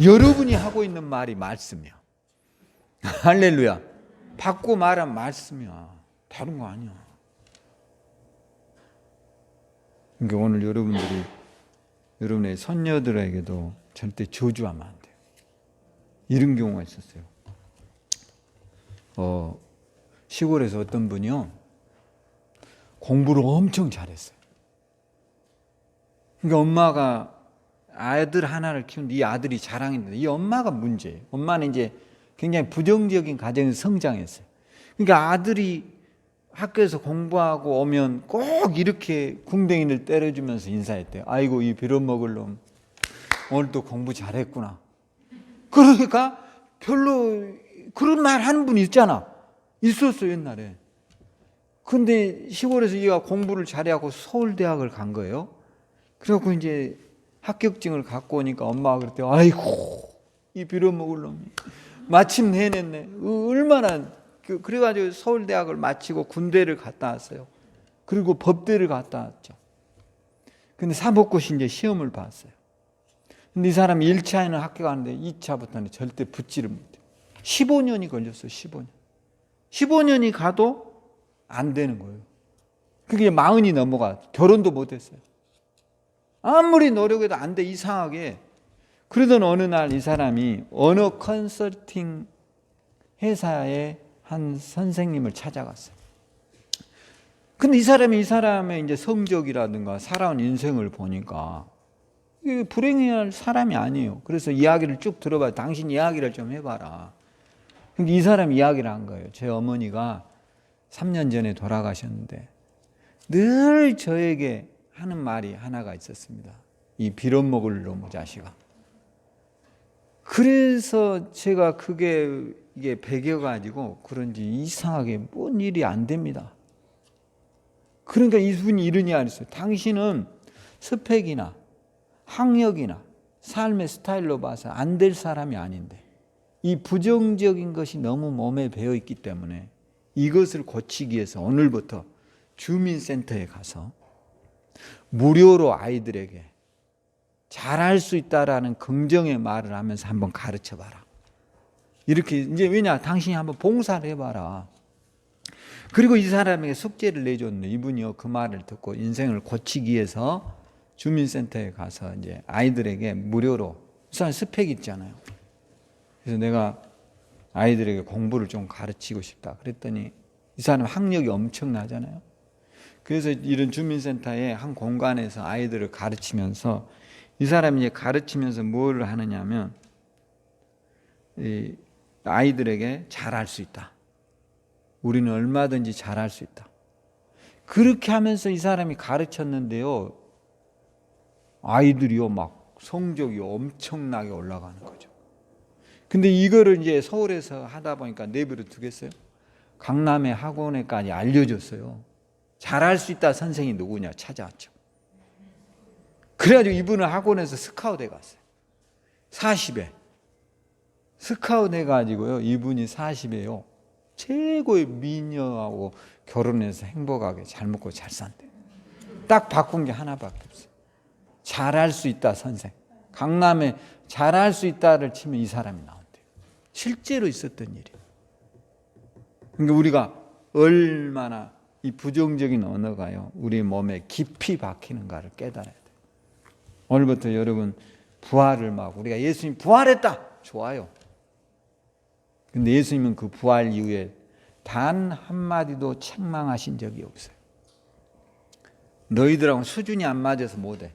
여러분이 하고 있는 말이 말씀이야. 할렐루야. 받고 말한 말씀이야. 다른 거 아니야. 그러니까 오늘 여러분들이 여러분의 손녀들에게도 절대 저주하면 안 돼요. 이런 경우가 있었어요. 시골에서 어떤 분이요 공부를 엄청 잘했어요. 그러니까 엄마가 아들 하나를 키우는데 이 아들이 자랑인데 이 엄마가 문제예요. 엄마는 이제 굉장히 부정적인 가정에서 성장했어요. 그러니까 아들이 학교에서 공부하고 오면 꼭 이렇게 궁뎅이를 때려주면서 인사했대요. 아이고 이 빌어먹을 놈 오늘 또 공부 잘했구나. 그러니까 별로 그런 말 하는 분이 있잖아. 있었어요 옛날에. 근데 시골에서 얘가 공부를 잘해갖고 서울대학을 간 거예요. 그래갖고 이제 합격증을 갖고 오니까 엄마가 그랬대요. 아이고 이 빌어먹을 놈이 마침 해냈네. 얼마나. 그래가지고 서울대학을 마치고 군대를 갔다 왔어요. 그리고 법대를 갔다 왔죠. 근데 사법고시 이제 시험을 봤어요. 근데 이 사람이 1차에는 합격하는데 2차부터는 절대 붙지를 못해요. 15년이 걸렸어요. 15년. 15년이 가도 안 되는 거예요. 그게 40이 넘어가 결혼도 못했어요. 아무리 노력해도 안 돼. 이상하게. 그러던 어느 날 이 사람이 언어 컨설팅 회사에 한 선생님을 찾아갔어요. 근데 이 사람의 이제 성적이라든가 살아온 인생을 보니까 불행해야 할 사람이 아니에요. 그래서 이야기를 쭉 들어봐요. 당신 이야기를 좀 해봐라. 그러니까 이 사람이 이야기를 한 거예요. 제 어머니가 3년 전에 돌아가셨는데 늘 저에게 하는 말이 하나가 있었습니다. 이 빌어먹을 놈 자식아. 그래서 제가 이게 배겨가지고 그런지 이상하게 뭔 일이 안 됩니다. 그러니까 이분이 이런 이야기를 했어요. 당신은 스펙이나 학력이나 삶의 스타일로 봐서 안 될 사람이 아닌데 이 부정적인 것이 너무 몸에 배어 있기 때문에 이것을 고치기 위해서 오늘부터 주민센터에 가서 무료로 아이들에게 잘할 수 있다라는 긍정의 말을 하면서 한번 가르쳐 봐라. 이렇게 이제 왜냐 당신이 한번 봉사를 해봐라. 그리고 이 사람에게 숙제를 내줬는데 이분이요 그 말을 듣고 인생을 고치기 위해서 주민센터에 가서 이제 아이들에게 무료로 우선 스펙 있잖아요. 그래서 내가 아이들에게 공부를 좀 가르치고 싶다. 그랬더니 이 사람 학력이 엄청나잖아요. 그래서 이런 주민센터의 한 공간에서 아이들을 가르치면서 이 사람이 이제 가르치면서 뭘 하느냐면 이 아이들에게 잘할 수 있다. 우리는 얼마든지 잘할 수 있다. 그렇게 하면서 이 사람이 가르쳤는데요. 아이들이요 막 성적이 엄청나게 올라가는 거죠. 근데 이거를 이제 서울에서 하다 보니까 내버려 두겠어요? 강남의 학원에까지 알려줬어요. 잘할 수 있다 선생이 누구냐 찾아왔죠. 그래가지고 이분은 학원에서 스카웃에 갔어요. 40에. 스카웃 해가지고요. 이분이 40에요. 최고의 미녀하고 결혼해서 행복하게 잘 먹고 잘 산대. 딱 바꾼 게 하나밖에 없어요. 잘할 수 있다 선생. 강남에 잘할 수 있다를 치면 이 사람이 나온대요. 실제로 있었던 일이에요. 그러니까 우리가 얼마나 이 부정적인 언어가요 우리 몸에 깊이 박히는가를 깨달아야 돼요. 오늘부터 여러분 부활을 막 우리가 예수님 부활했다 좋아요. 근데 예수님은 그 부활 이후에 단 한마디도 책망하신 적이 없어요. 너희들하고 수준이 안 맞아서 못해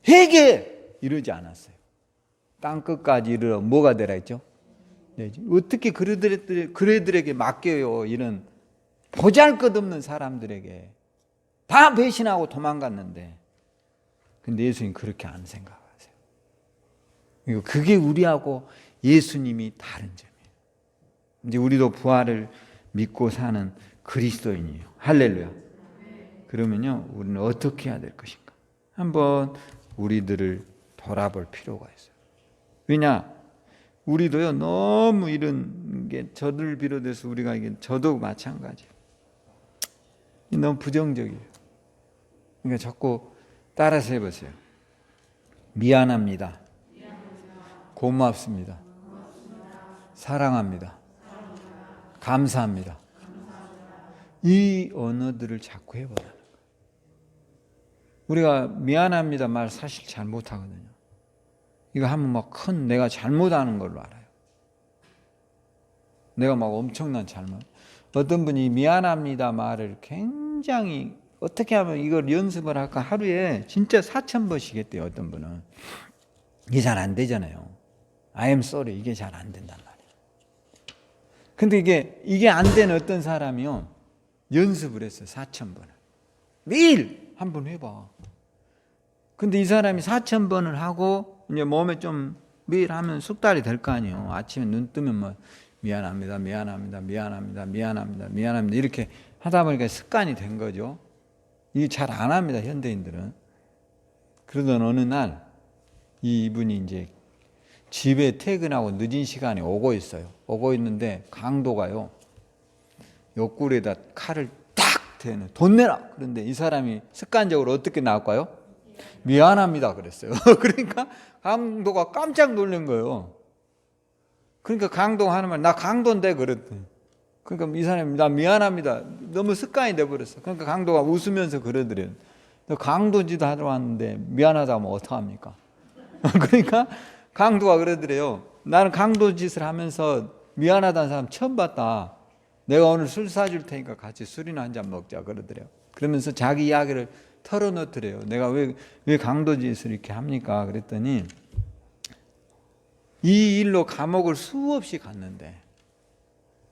회개해 이러지 않았어요. 땅끝까지 이르러 뭐가 되라 했죠? 어떻게 그들에게 맡겨요. 이런 보잘것없는 사람들에게 다 배신하고 도망갔는데 근데 예수님 그렇게 안 생각하세요. 그게 우리하고 예수님이 다른 점이에요. 이제 우리도 부활을 믿고 사는 그리스도인이에요. 할렐루야. 그러면요 우리는 어떻게 해야 될 것인가 한번 우리들을 돌아볼 필요가 있어요. 왜냐 우리도요 너무 이런 게 저를 비롯해서 우리가 이게 저도 마찬가지예요. 너무 부정적이에요. 그러니까 자꾸 따라서 해보세요. 미안합니다. 고맙습니다. 사랑합니다. 감사합니다. 이 언어들을 자꾸 해보라는 거예요. 우리가 미안합니다 말 사실 잘 못하거든요. 이거 하면 막 큰 내가 잘못하는 걸로 알아요. 내가 막 엄청난 잘못. 어떤 분이 미안합니다 말을 굉장히 어떻게 하면 이걸 연습을 할까 하루에 진짜 4,000번씩 했대요. 어떤 분은. 이게 잘 안 되잖아요. I am sorry 이게 잘 안 된단 말이에요. 근데 이게 안 되는 어떤 사람이요 연습을 했어요. 4,000번을 매일 한 번 해봐. 근데 이 사람이 4,000번을 하고 이제 몸에 좀 매일 하면 숙달이 될 거 아니에요. 아침에 눈 뜨면 뭐 미안합니다 미안합니다 미안합니다 미안합니다 미안합니다 이렇게 하다 보니까 습관이 된 거죠. 이게 잘 안 합니다 현대인들은. 그러던 어느 날 이분이 이제 집에 퇴근하고 늦은 시간에 오고 있어요. 오고 있는데 강도가요 옆구리에다 칼을 딱 대는 돈 내라. 그런데 이 사람이 습관적으로 어떻게 나올까요? 미안합니다 그랬어요. 그러니까 강도가 깜짝 놀란 거예요. 그러니까 강도가 하는 말 나 강도인데 그랬더니 그러니까 이 사람이 나 미안합니다. 너무 습관이 돼버렸어. 그러니까 강도가 웃으면서 그러더래요. 강도짓 하러 왔는데 미안하다 하면 어떡합니까? 그러니까 강도가 그러더래요. 나는 강도짓을 하면서 미안하다는 사람 처음 봤다. 내가 오늘 술 사줄 테니까 같이 술이나 한잔 먹자 그러더래요. 그러면서 자기 이야기를 털어놓더래요. 내가 왜 강도짓을 이렇게 합니까? 그랬더니 이 일로 감옥을 수없이 갔는데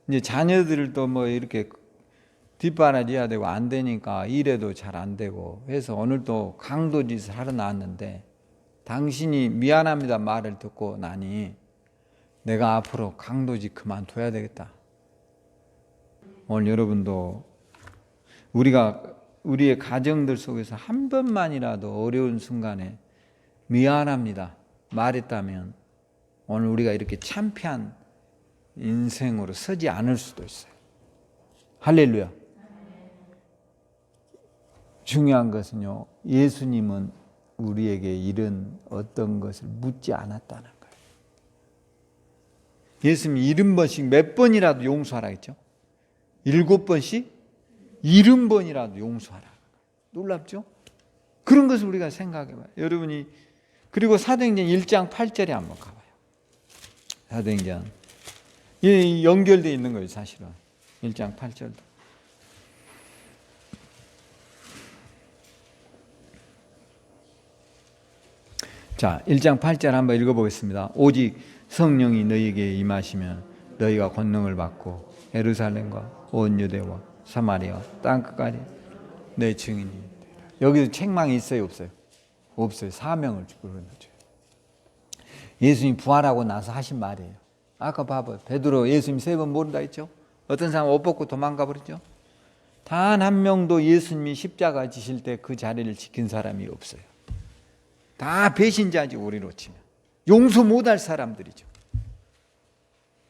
이제 자녀들도 뭐 이렇게 뒷바라지해야 되고 안 되니까 일해도 잘 안 되고 해서 오늘 또 강도짓을 하러 나왔는데 당신이 미안합니다 말을 듣고 나니 내가 앞으로 강도짓 그만둬야 되겠다. 오늘 여러분도 우리의 가정들 속에서 한 번만이라도 어려운 순간에 미안합니다 말했다면 오늘 우리가 이렇게 참패한 인생으로 서지 않을 수도 있어요. 할렐루야. 중요한 것은요 예수님은 우리에게 이런 어떤 것을 묻지 않았다는 거예요. 예수님이 70번씩 몇 번이라도 용서하라 했죠? 7번씩 70번이라도 용서하라. 놀랍죠? 그런 것을 우리가 생각해봐요. 여러분이 그리고 사도행전 1장 8절에 한번 가봐요. 사도행전 이 연결되어 있는 거예요. 사실은 1장 8절도. 자, 1장 8절 한번 읽어보겠습니다. 오직 성령이 너희에게 임하시면 너희가 권능을 받고 예루살렘과 온 유대와 사마리아 땅끝까지 내 증인이 되라. 여기도 책망이 있어요 없어요? 없어요. 사명을 주고 그런 거죠. 예수님이 부활하고 나서 하신 말이에요. 아까 봐봐요. 베드로 예수님 3번 모른다 했죠? 어떤 사람 옷 벗고 도망가 버렸죠? 단 한 명도 예수님이 십자가 지실 때 그 자리를 지킨 사람이 없어요. 다 배신자지 우리로 치면. 용서 못할 사람들이죠.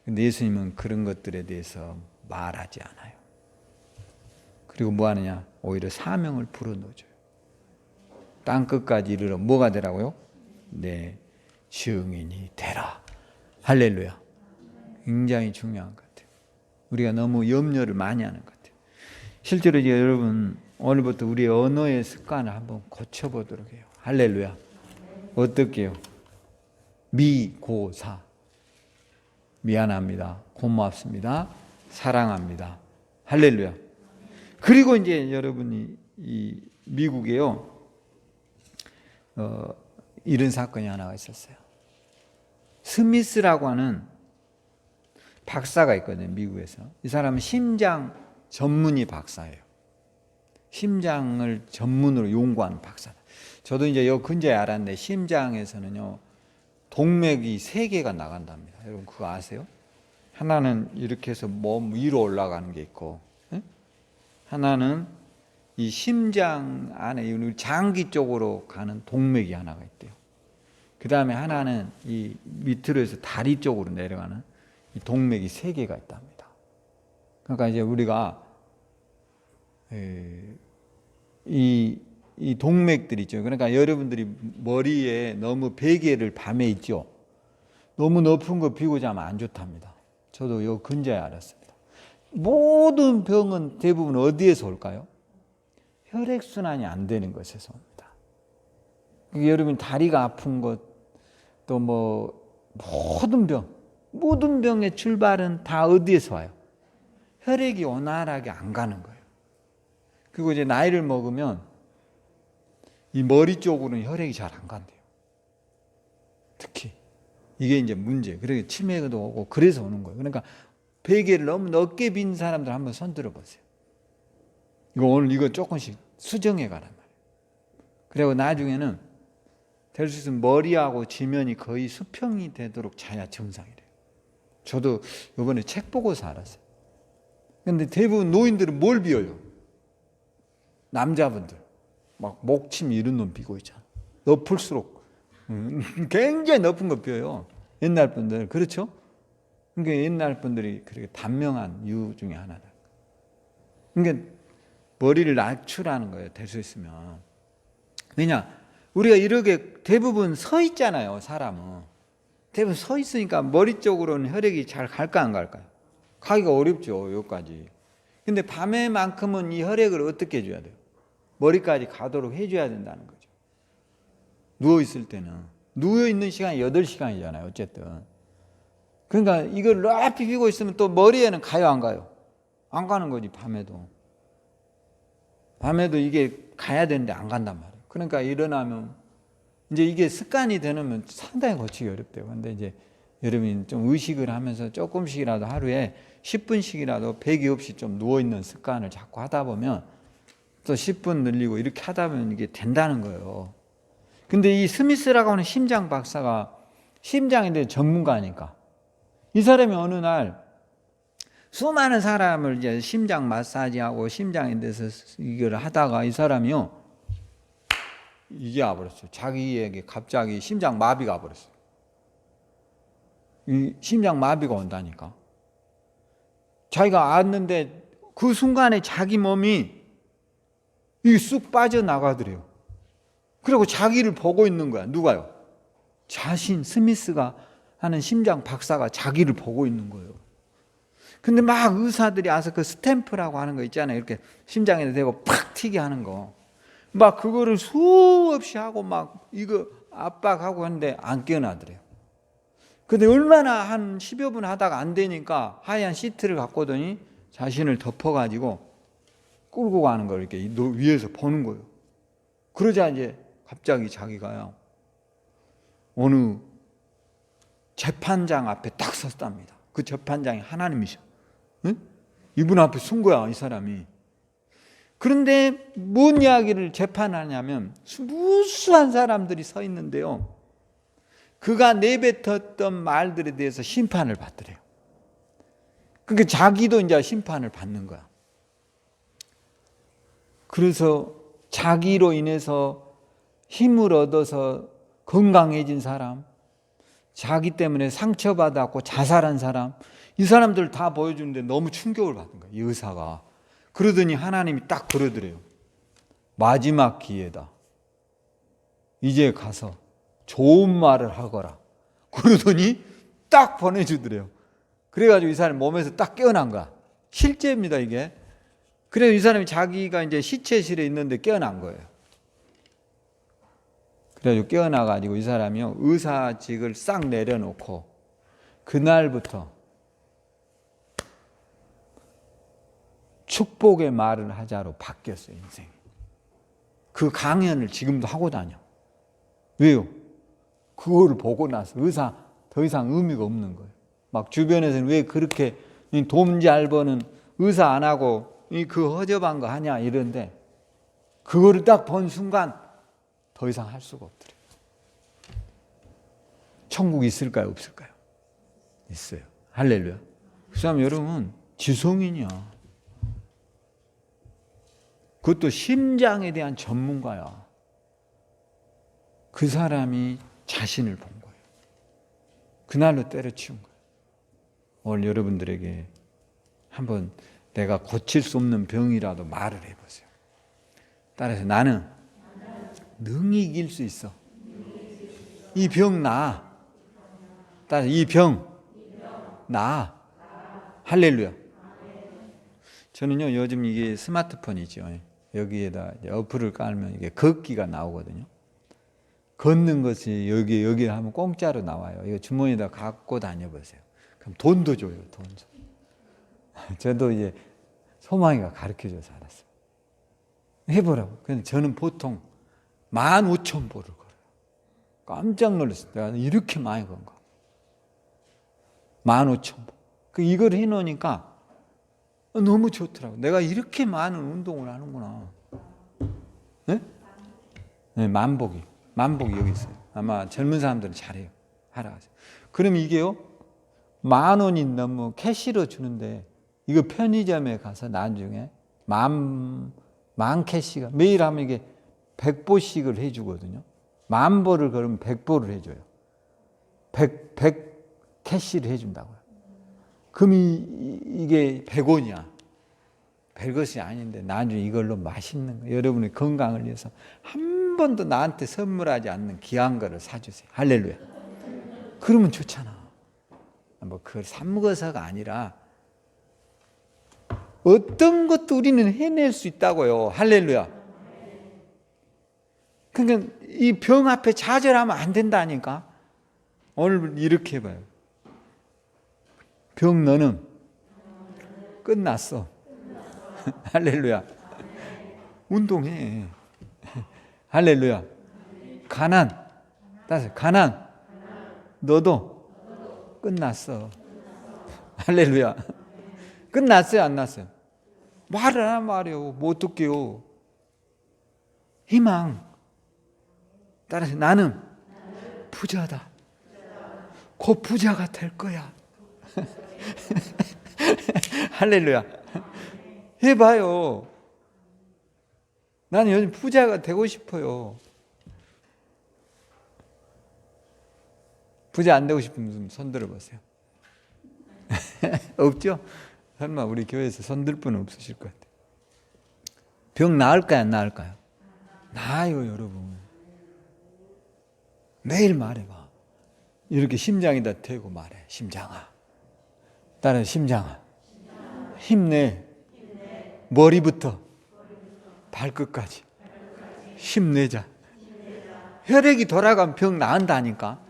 근데 예수님은 그런 것들에 대해서 말하지 않아요. 그리고 뭐 하느냐? 오히려 사명을 불어넣어줘요. 땅끝까지 이르러 뭐가 되라고요? 내 증인이 되라. 할렐루야. 굉장히 중요한 것 같아요. 우리가 너무 염려를 많이 하는 것 같아요. 실제로 이제 여러분 오늘부터 우리의 언어의 습관을 한번 고쳐보도록 해요. 할렐루야. 어떻게 해요? 미고사. 미안합니다. 고맙습니다. 사랑합니다. 할렐루야. 그리고 이제 여러분이 이 미국에요. 이런 사건이 하나가 있었어요. 스미스라고 하는 박사가 있거든요. 미국에서. 이 사람은 심장 전문의 박사예요. 심장을 전문으로 연구하는 박사다. 저도 이제 요 근처에 알았는데 심장에서는요. 동맥이 3개가 나간답니다. 여러분 그거 아세요? 하나는 이렇게 해서 몸 위로 올라가는 게 있고 하나는 이 심장 안에 장기 쪽으로 가는 동맥이 하나가 있대요. 그 다음에 하나는 이 밑으로 해서 다리 쪽으로 내려가는 이 동맥이 3개가 있답니다. 그러니까 이제 우리가 이 동맥들 있죠. 그러니까 여러분들이 머리에 너무 베개를 밤에 있죠. 너무 높은 거 비고 자면 안 좋답니다. 저도 요 근자에 알았습니다. 모든 병은 대부분 어디에서 올까요? 혈액순환이 안 되는 것에서 옵니다. 여러분 다리가 아픈 것, 또 뭐 모든 병의 출발은 다 어디에서 와요? 혈액이 원활하게 안 가는 거예요. 그리고 이제 나이를 먹으면 이 머리 쪽으로는 혈액이 잘 안 간대요. 특히 이게 이제 문제. 그래서 치매도 오고 그래서 오는 거예요. 그러니까 베개를 너무 넓게 빈 사람들 한번 손 들어보세요. 이거 오늘 이거 조금씩 수정해 가란 말이에요. 그리고 나중에는 될 수 있으면 머리하고 지면이 거의 수평이 되도록 자야 정상이래요. 저도 이번에 책 보고서 알았어요. 근데 대부분 노인들은 뭘 비워요? 남자분들 막 목침 이런 놈 비고 있잖아. 높을수록 굉장히 높은 거 비워요. 옛날 분들 그렇죠? 그러니까 옛날 분들이 그렇게 단명한 이유 중에 하나다. 그러니까 머리를 낮추라는 거예요. 될 수 있으면. 왜냐? 우리가 이렇게 대부분 서 있잖아요. 사람은. 대부분 서 있으니까 머리 쪽으로는 혈액이 잘 갈까 안 갈까요? 가기가 어렵죠. 여기까지. 근데 밤에만큼은 이 혈액을 어떻게 해줘야 돼요? 머리까지 가도록 해줘야 된다는 거죠. 누워있을 때는. 누워있는 시간이 8시간이잖아요. 어쨌든. 그러니까 이걸 높이 피고 있으면 또 머리에는 가요 안 가요? 안 가는 거지. 밤에도 이게 가야 되는데 안 간단 말이에요. 그러니까 일어나면 이제 이게 습관이 되면 상당히 고치기 어렵대요. 근데 이제 여러분이 좀 의식을 하면서 조금씩이라도 하루에 10분씩이라도 베개 없이 좀 누워있는 습관을 자꾸 하다 보면 또 10분 늘리고 이렇게 하다 보면 이게 된다는 거예요. 근데 이 스미스라고 하는 심장 박사가 심장에 대해 전문가니까 이 사람이 어느 날 수많은 사람을 이제 심장 마사지하고 심장에 대해서 이걸 하다가 이 사람이요 이게 와버렸어요. 자기에게 갑자기 심장 마비가 와버렸어요. 이 심장 마비가 온다니까. 자기가 왔는데 그 순간에 자기 몸이 이게 쑥 빠져나가더래요. 그리고 자기를 보고 있는 거야. 누가요? 자신 스미스가 하는 심장 박사가 자기를 보고 있는 거예요. 근데 막 의사들이 와서 그 스탬프라고 하는 거 있잖아요. 이렇게 심장에 대고 팍 튀게 하는 거. 막 그거를 수없이 하고 막 이거 압박하고 하는데 안 깨어나더래요. 근데 얼마나 한 10여 분 하다가 안 되니까 하얀 시트를 갖고 오더니 자신을 덮어가지고 끌고 가는 걸 이렇게 위에서 보는 거예요. 그러자 이제 갑자기 자기가요. 어느 재판장 앞에 딱 섰답니다. 그 재판장이 하나님이셔. 응? 이분 앞에 선 거야, 이 사람이. 그런데 뭔 이야기를 재판하냐면 무수한 사람들이 서 있는데요. 그가 내뱉었던 말들에 대해서 심판을 받더래요. 그러니까 자기도 이제 심판을 받는 거야. 그래서 자기로 인해서 힘을 얻어서 건강해진 사람, 자기 때문에 상처받았고 자살한 사람, 이 사람들 다 보여주는데 너무 충격을 받은 거예요, 이 의사가. 그러더니 하나님이 딱 그러더래요. 마지막 기회다. 이제 가서 좋은 말을 하거라. 그러더니 딱 보내주더래요. 그래가지고 이 사람이 몸에서 딱 깨어난 거야. 실제입니다, 이게. 그래서 이 사람이 자기가 이제 시체실에 있는데 깨어난 거예요. 그래가지고 깨어나가지고 이 사람이요, 의사직을 싹 내려놓고 그날부터 축복의 말을 하자로 바뀌었어요, 인생이. 그 강연을 지금도 하고 다녀. 왜요? 그거를 보고 나서 의사 더 이상 의미가 없는 거예요. 막 주변에서는 왜 그렇게 돈 잘 버는 의사 안 하고 그 허접한 거 하냐 이런데, 그거를 딱 본 순간 더 이상 할 수가 없더래요. 천국이 있을까요, 없을까요? 있어요. 할렐루야. 그 사람 여러분 지성인이야. 그것도 심장에 대한 전문가야. 그 사람이 자신을 본 거예요. 그날로 때려치운 거예요. 오늘 여러분들에게 한번 내가 고칠 수 없는 병이라도 말을 해보세요. 따라서 나는 능히 이길 수 있어. 이 병 나아. 따라서 이 병 나아. 할렐루야. 저는요, 요즘 이게 스마트폰이죠. 여기에다 어플을 깔면 이게 걷기가 나오거든요. 걷는 것이 여기 하면 공짜로 나와요. 이거 주머니에다 갖고 다녀보세요. 그럼 돈도 줘요, 돈도. 저도 이제 소망이가 가르쳐줘서 알았어요. 해보라고. 근데 저는 보통 15,000보를 걸어요. 깜짝 놀랐어요. 내가 이렇게 많이 건 거. 15,000보. 이걸 해놓으니까 너무 좋더라고. 내가 이렇게 많은 운동을 하는구나. 네? 네, 만복이 여기 있어요. 아마 젊은 사람들은 잘해요. 하라. 그럼 이게요, 10,000원이 넘으면 캐시로 주는데, 이거 편의점에 가서 나중에 만 캐시가 매일 하면 이게 100보씩을 해주거든요. 10,000보를 걸으면 100보를 해줘요. 100 캐시를 해준다고요. 그럼 이게 100원이야. 별것이 아닌데 나중에 이걸로 맛있는 거, 여러분의 건강을 위해서 한 번도 나한테 선물하지 않는 귀한 거를 사주세요. 할렐루야. 그러면 좋잖아. 뭐 그걸 삽먹어서가 아니라 어떤 것도 우리는 해낼 수 있다고요. 할렐루야. 그러니까 이 병 앞에 좌절하면 안 된다니까. 오늘 이렇게 해봐요. 병 너는 끝났어. 할렐루야. 운동해. 할렐루야. 가난. 가난. 너도 끝났어. 할렐루야. 끝났어요, 안 났어요? 말을 하란 말이에요. 뭐 어떡해요. 희망. 따라서 나는 부자다. 곧 부자가 될 거야. 할렐루야. 해봐요. 나는 요즘 부자가 되고 싶어요. 부자 안 되고 싶으면 손 들어보세요. 없죠? 설마 우리 교회에서 손 들 분은 없으실 것 같아요. 병 나을까요, 안 나을까요? 나아요, 여러분. 매일 말해봐. 이렇게 심장에다 대고 말해. 심장아. 따라 심장아. 힘내. 머리부터 발끝까지 힘내자. 혈액이 돌아가면 병 나은다니까.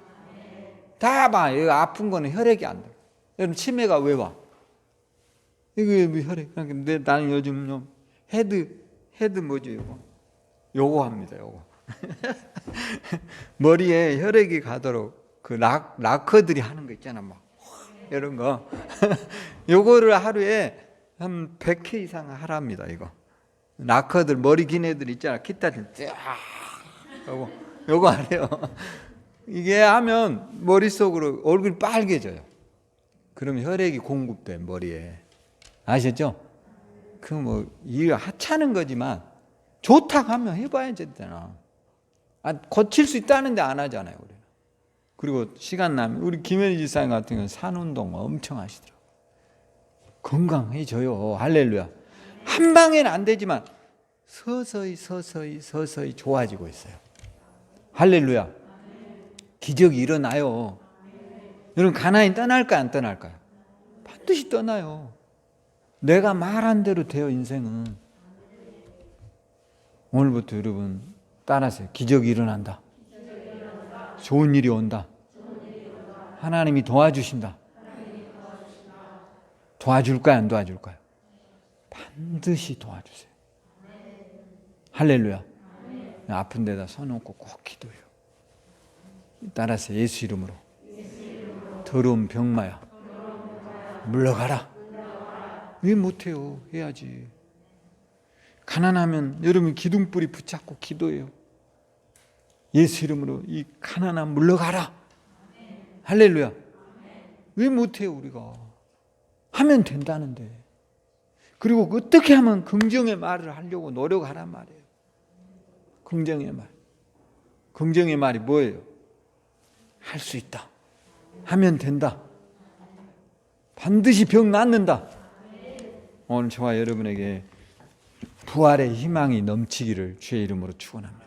다 봐. 여기 아픈 거는 혈액이 안 돼. 여러분 치매가 왜 와? 이게 뭐 혈액. 근데 나는 요즘 헤드 뭐지 이거? 요거 합니다. 요거. 머리에 혈액이 가도록 그 락커들이 하는 거 있잖아, 막 이런 거. 요거를 하루에 한 100회 이상 하랍니다. 이거 락커들 머리 긴 애들 있잖아, 기타들 쫙 요거 안 해요. 이게 하면 머릿속으로 얼굴이 빨개져요. 그러면 혈액이 공급돼 머리에. 아셨죠? 그 뭐 이거 하찮은 거지만 좋다고 하면 해봐야 되잖아. 고칠 수 있다는데 안 하잖아요, 우리는. 그리고 시간 나면 우리 김현희 지사님 같은 경우는 산운동 엄청 하시더라고요. 건강해져요. 할렐루야. 한 방에는 안 되지만 서서히 좋아지고 있어요. 할렐루야. 기적이 일어나요. 여러분 가나안 떠날까요? 안 떠날까요? 반드시 떠나요. 내가 말한 대로 돼요. 인생은. 오늘부터 여러분 따라하세요. 기적이 일어난다. 좋은 일이 온다. 하나님이 도와주신다. 도와줄까요? 안 도와줄까요? 반드시 도와주세요. 할렐루야. 아픈 데다 서놓고 꼭 기도해요. 따라서 예수 이름으로 더러운 병마야 물러가라. 왜 못해요? 해야지. 가난하면 여러분 기둥뿌리 붙잡고 기도해요. 예수 이름으로 이 가난함 물러가라. 할렐루야. 왜 못해요? 우리가 하면 된다는데. 그리고 어떻게 하면 긍정의 말을 하려고 노력하란 말이에요. 긍정의 말. 긍정의 말이 뭐예요? 할 수 있다. 하면 된다. 반드시 병 낫는다. 오늘 저와 여러분에게 부활의 희망이 넘치기를 주의 이름으로 축원합니다.